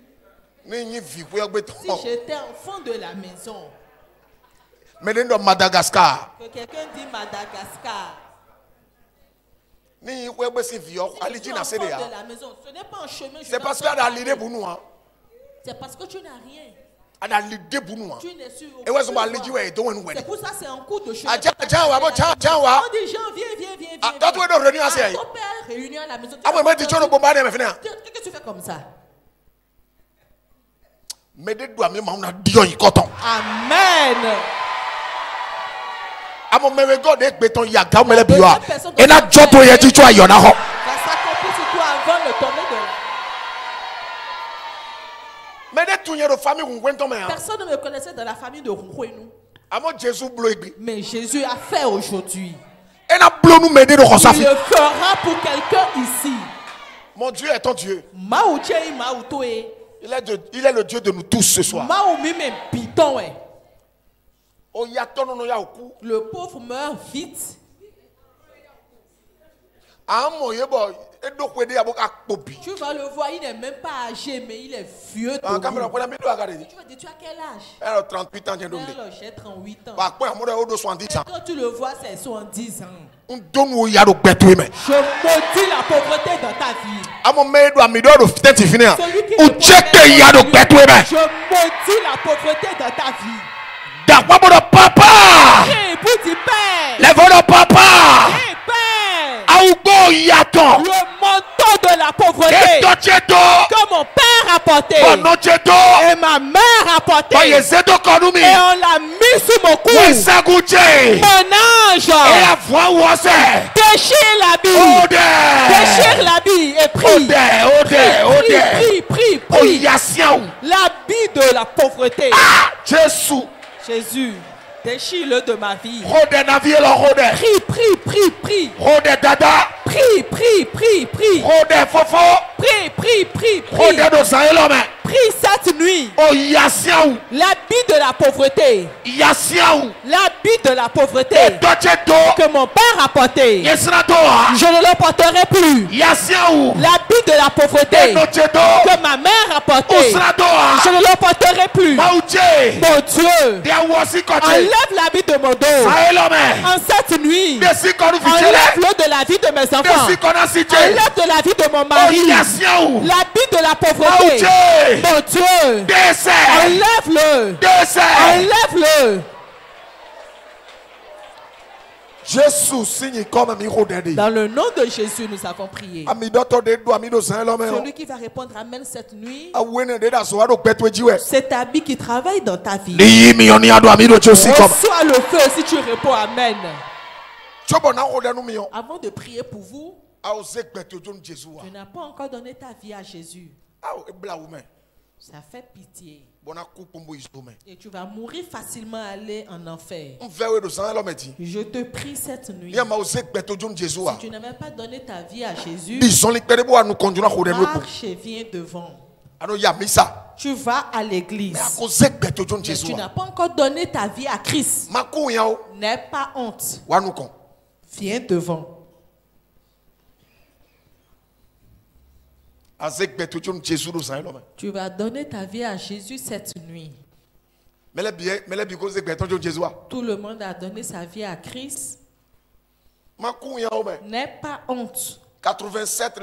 Si j'étais enfant de la maison. Madagascar. Que quelqu'un dit Madagascar. Si enfant de la maison, ce n'est pas un chemin. C'est parce qu'il y a l'idée pour nous. C'est parce que tu n'as rien. Tu n'es sûr. C'est pour ça que c'est un coup de chemin. On dit Jean, viens. Ton père réunion à la maison. Qu'est-ce que tu fais comme ça? Amen. Personne ne me connaissait dans la famille de Rouhouenou. Mais Jésus a fait aujourd'hui. Il le fera pour quelqu'un ici. Mon Dieu est ton Dieu. Il est le Dieu de nous tous ce soir. Le pauvre meurt vite. Tu vas le voir, il n'est même pas âgé, mais il est vieux. Tu vas dire, tu as quel âge? 38 ans. J'ai 38 ans. Quand tu le vois, c'est 70 ans. Je maudis la pauvreté dans ta vie. Je maudis la pauvreté dans ta vie. Papa! Lève-le, papa! Le manteau de la pauvreté que mon père a porté et ma mère a porté, et on l'a mis sous mon cou. Mon ange déchire l'habit et prie. Prie. L'habit de la pauvreté. Jésus, tes Déchire-le de ma vie. Prie. Prie. Prie cette nuit. L'habit de la pauvreté. L'habit de la pauvreté que mon père a porté. Je ne le porterai plus. L'habit de la pauvreté que ma mère a porté. Je ne le porterai plus. Mon Dieu, enlève l'habit de mon dos. En cette nuit, enlève-le de la vie de mes enfants. Enlève de la vie de mon mari. L'habit de la pauvreté. Mon Dieu, enlève-le. Enlève-le. Dans le nom de Jésus, nous avons prié. Celui qui va répondre Amen cette nuit, cet habit qui travaille dans ta vie, reçois le feu si tu réponds Amen. Avant de prier pour vous, tu n'as pas encore donné ta vie à Jésus. Ça fait pitié. Et tu vas mourir facilement aller en enfer. Je te prie cette nuit. Si tu n'avais pas donné ta vie à Jésus, marche et viens devant. Tu vas à l'église. Mais tu n'as pas encore donné ta vie à Christ. N'aie pas honte. Viens devant. Tu vas donner ta vie à Jésus cette nuit. Tout le monde a donné sa vie à Christ. N'aie pas honte. 87,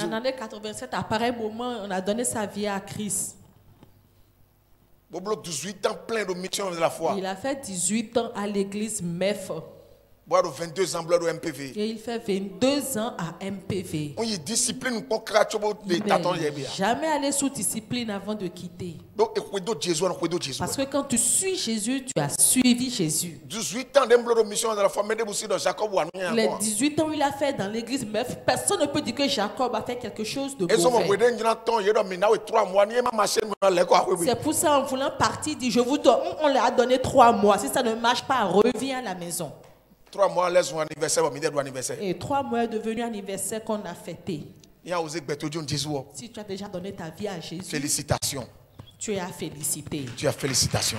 en année 87, à pareil moment, on a donné sa vie à Christ. 18 ans plein de mission de la foi. Il a fait 18 ans à l'église MEF. 22 ans au MPV. Et il fait 22 ans à MPV. On y discipline pour jamais aller sous discipline avant de quitter. Parce que quand tu suis Jésus, tu as suivi Jésus. 18 ans de mission de la foi, les 18 ans il a fait dans l'église MEF, personne ne peut dire que Jacob a fait quelque chose de mauvais. C'est pour ça en voulant partir, dit je vous donne, on leur a donné 3 mois. Si ça ne marche pas, reviens à la maison. 3 mois, laisse mon anniversaire, et 3 mois est devenu anniversaire qu'on a fêté. Si tu as déjà donné ta vie à Jésus, félicitations. Tu es à féliciter. Tu as félicitations.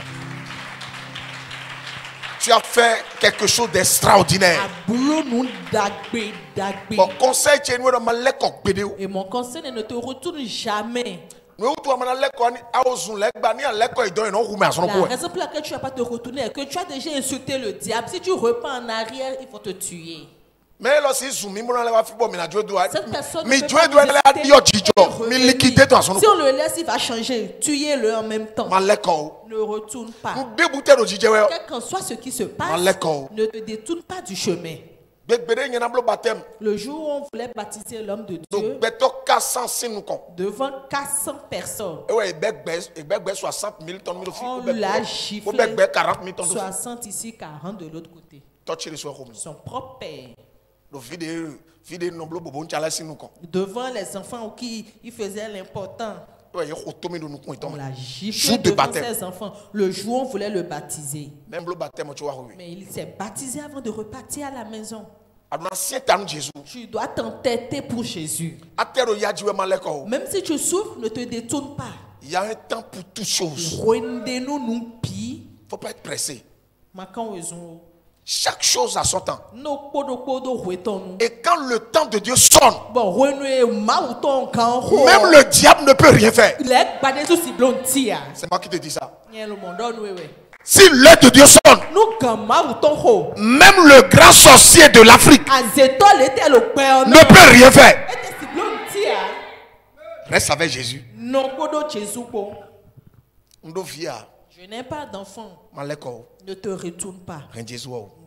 Tu as fait quelque chose d'extraordinaire. Mon conseil, et mon conseil ne te retourne jamais. La raison pour laquelle tu ne vas pas te retourner est que tu as déjà insulté le diable. Si tu repars en arrière, il faut te tuer. Cette personne si on le laisse, il va changer. Tuez-le en même temps. Ne retourne pas. Quel qu'en soit ce qui se passe, ne te détourne pas du chemin. Le jour où on voulait baptiser l'homme de Dieu devant 400 personnes, on l'a giflé 60 ici, 40 de l'autre côté. Son propre père. Devant les enfants qui il faisait l'important. On l'a giflé devant ses enfants. Le jour où on voulait le baptiser. Mais il s'est baptisé avant de repartir à la maison. Tu dois t'entêter pour Jésus. Même si tu souffres, ne te détourne pas. Il y a un temps pour toutes choses. Il ne faut pas être pressé. Chaque chose a son temps. Et quand le temps de Dieu sonne, même le diable ne peut rien faire. C'est moi qui te dis ça. Si l'heure de Dieu sonne, même le grand sorcier de l'Afrique ne peut rien faire. Reste avec Jésus. Je n'ai pas d'enfant. Ne te retourne pas.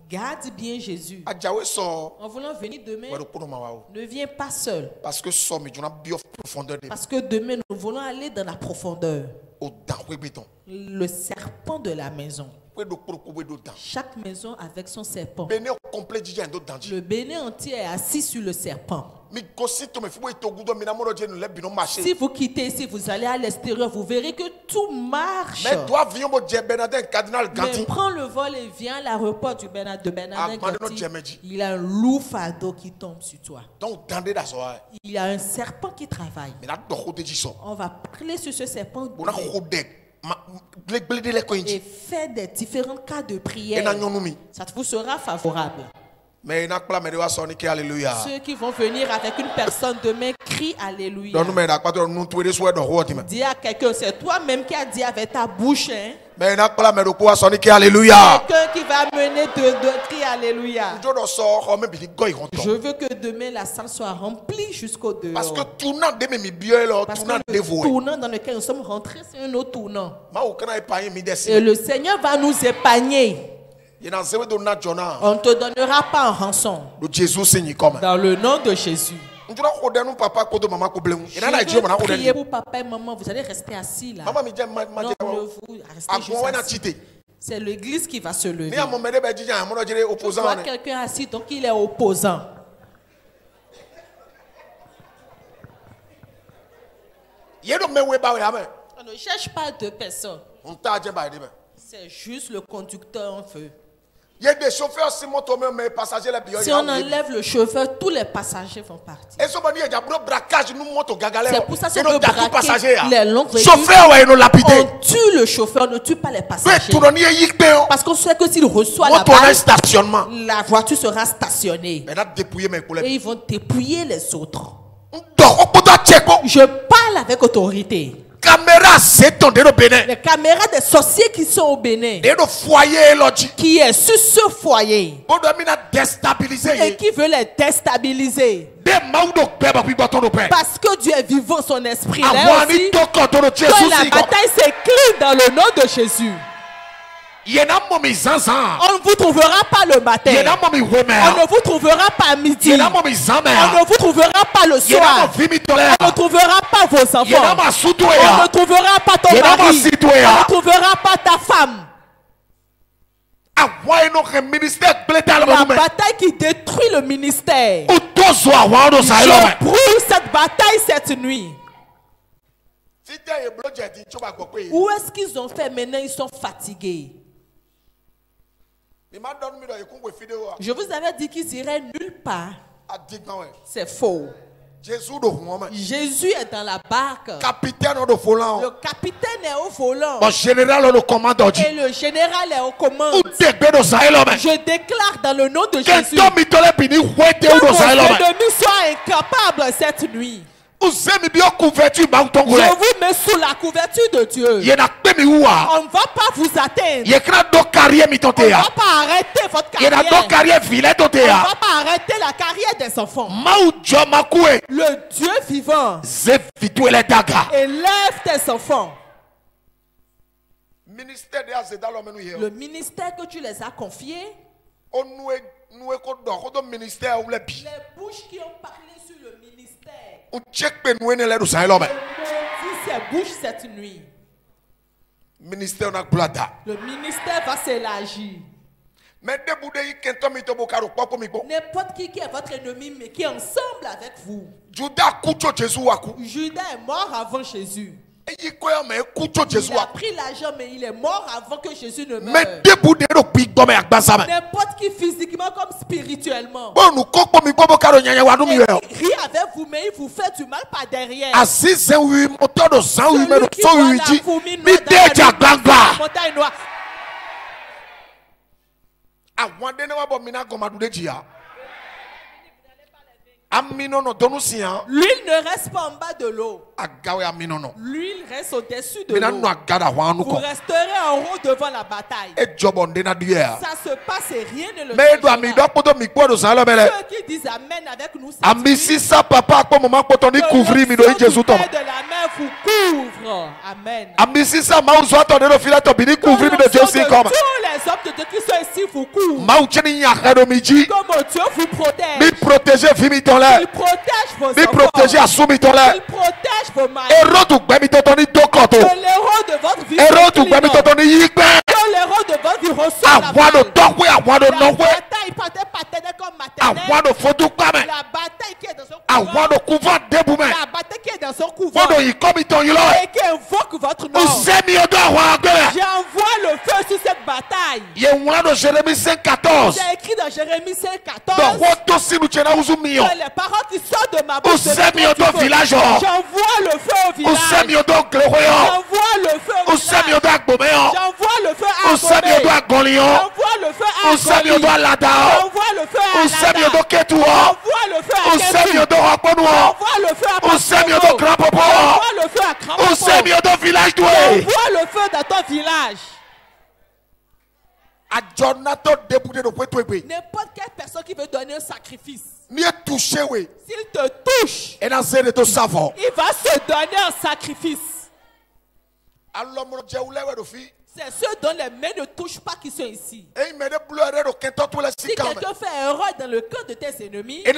Garde bien Jésus. En voulant venir demain, ne viens pas seul. Parce que demain, nous voulons aller dans la profondeur. Le serpent de la maison. Chaque maison avec son serpent. Le Bénin entier est assis sur le serpent. Si vous quittez ici, vous allez à l'extérieur, vous verrez que tout marche. Mais prends le vol et viens à l'aéroport de Bernardin Gatti. Il y a un loup fardeau qui tombe sur toi. Il y a un serpent qui travaille. On va parler sur ce serpent et faire des différents cas de prière. Ça vous sera favorable. Ceux qui vont venir avec une personne demain crient Alléluia. Dis à quelqu'un, c'est toi-même qui as dit avec ta bouche. Hein? Quelqu'un qui va mener de crier Alléluia. Je veux que demain la salle soit remplie jusqu'au dehors. Parce que le tournant dans lequel nous sommes rentrés, c'est un autre tournant. Et le Seigneur va nous épargner. On ne te donnera pas en rançon. Dans le nom de Jésus. Je vais prier pour papa et maman. Vous allez rester assis là. Non, vous restez juste assis. C'est l'église qui va se lever. Je vois quelqu'un assis, donc il est opposant. On ne cherche pas deux personnes. C'est juste le conducteur en feu. Il y a des chauffeurs si on enlève le chauffeur, tous les passagers vont partir. C'est pour ça qu'on veut braquer les longues véhicules. On tue le chauffeur, on ne tue pas les passagers. Parce qu'on sait que s'il reçoit la balle, la voiture sera stationnée. Et ils vont dépouiller les autres. Je parle avec autorité. Les caméras des sorciers qui sont au Bénin, qui est sur ce foyer et qui veut les déstabiliser. Parce que Dieu est vivant, son esprit là aussi, que la bataille s'écrit dans le nom de Jésus. On ne vous trouvera pas le matin. On ne vous trouvera pas à midi. On ne vous trouvera pas le soir. On ne trouvera pas vos enfants. On ne trouvera pas ton mari. On ne trouvera pas ta femme. La bataille qui détruit le ministère. Je brûle cette bataille cette nuit. Où est-ce qu'ils ont fait maintenant? Ils sont fatigués. Je vous avais dit qu'ils iraient nulle part. C'est faux. Jésus est dans la barque. Le capitaine est au volant. Et le général est aux commandes. Je déclare dans le nom de Jésus que vos ennemis soient incapables cette nuit. Je vous mets sous la couverture de Dieu. On ne va pas vous atteindre. On ne va pas arrêter votre carrière. On ne va pas arrêter la carrière des enfants. Le Dieu vivant élève tes enfants. Le ministère que tu les as confiés, les bouches qui ont parlé sur le ministère, ces bouches cette nuit. Le ministère va s'élargir. N'importe qui est votre ennemi, mais qui est ensemble avec vous. Judas est mort avant Jésus. Il a pris l'argent, mais il est mort avant que Jésus ne meure. N'importe qui physiquement comme spirituellement. Il rit avec vous, mais il vous fait du mal par derrière. Celui qui voit la fourmi noire dans la montagne noire. L'huile ne reste pas en bas de l'eau. L'huile reste au-dessus de l'eau. Vous resterez en haut devant la bataille. Ça se passe et rien ne le changera. Ceux qui disent Amen avec nous, c'est que le de la main vous couvre. Amen. Tous les hommes de Dieu qui sont ici vous couvrent. Comme Dieu vous protège. Il protège vos enfants. Il protège vos maris. Que l'héros de votre vie s'incline. Que l'héros de votre vie reçoit la bataille paternelle comme maternelle. La bataille qui est dans son couvent. La bataille qui est dans son couvent. Et qui invoque votre nom. J'envoie le feu sur cette bataille. J'ai écrit dans Jérémie 5,14 que les paroles qui sortent de ma bouche, j'envoie le feu au village. J'envoie le feu au village. J'envoie le feu à Gomé. J'envoie le feu à Goli. J'envoie le feu à Lada. J'envoie le feu à Ketu. J'envoie le feu à Papomo. J'envoie le feu à Grand-Popo. J'envoie le feu dans ton village. N'importe quelle personne qui veut donner un sacrifice, s'il te touche, il va se donner un sacrifice. C'est ceux dont les mains ne touchent pas qui sont ici. Si quelqu'un fait erreur dans le cœur de tes ennemis, il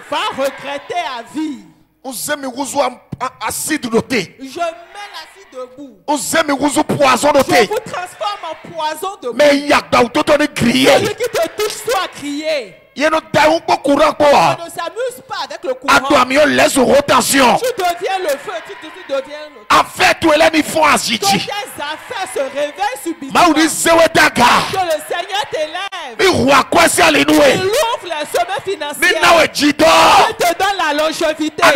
va regretter à vie. Je mets l'acide debout. Je vous transforme en poison debout. Celui qui te touche soit crié. On ne s'amuse pas avec le courant. Tu deviens le feu, tu deviens le feu. Toutes tes affaires se réveillent subitement. Que le Seigneur t'élève. Il ouvre les chemins financiers. Il te donne la longévité. Tu ne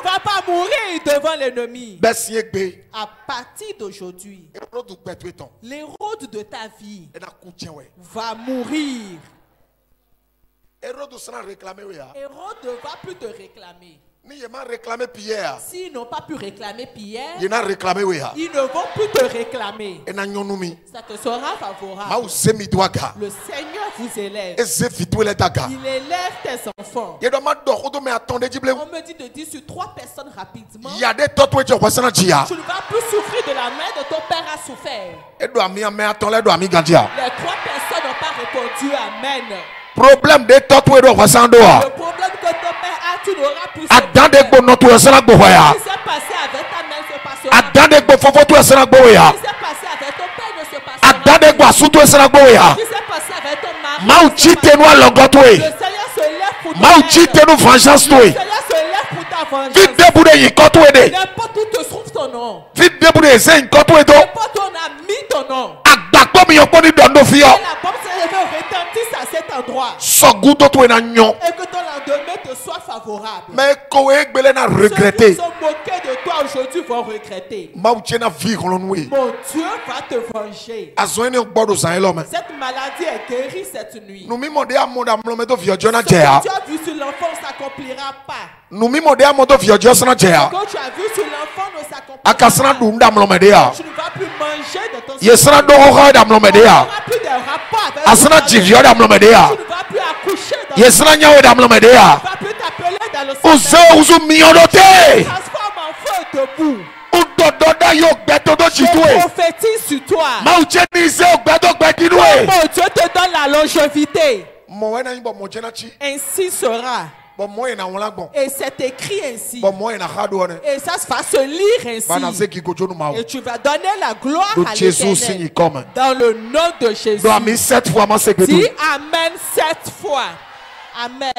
vas pas mourir devant l'ennemi. À partir d'aujourd'hui, l'héros de ta vie va mourir. Hérode ne va plus te réclamer. S'ils n'ont pas pu réclamer Pierre, ils ne vont plus te réclamer. Ça te sera favorable. Le Seigneur vous élève. Il élève tes enfants. On me dit de dire sur 3 personnes rapidement. Tu ne vas plus souffrir de la main de ton père a souffert. Les 3 personnes n'ont pas répondu Amen. Problème de ton père a, tu n'auras plus. Ce qui s'est passé avec ta mère se passera. Ce qui s'est passé avec ton père ne se passera. Ce qui s'est passé avec ton mari. Le Seigneur se lève pour ta vengeance. Le Seigneur se lève pour ta vengeance. N'importe où te trouve ton nom. N'importe où on a mis ton nom. La bombe s'est retentisse à cet endroit. Et que ton lendemain te soit favorable. Ceux qui sont moqués de toi aujourd'hui vont regretter. Mon Dieu va te venger. Cette maladie est guérie cette nuit. Ce que tu as vu sur l'enfant ne s'accomplira pas. Ce que tu as vu sur l'enfant ne s'accomplira pas. Tu ne vas plus manger de ton sang. Tu n'auras plus de rapport avec ton sang. Tu ne vas plus accoucher dans le sang. Tu ne vas plus t'appeler dans le sang. Transforme en feu debout. Je prophétise sur toi. Mon Dieu te donne la longévité. Ainsi sera. Et c'est écrit ainsi. Et ça va se lire ainsi. Et tu vas donner la gloire à l'Éternel. Dans le nom de Jésus. Dis Amen 7 fois. Amen.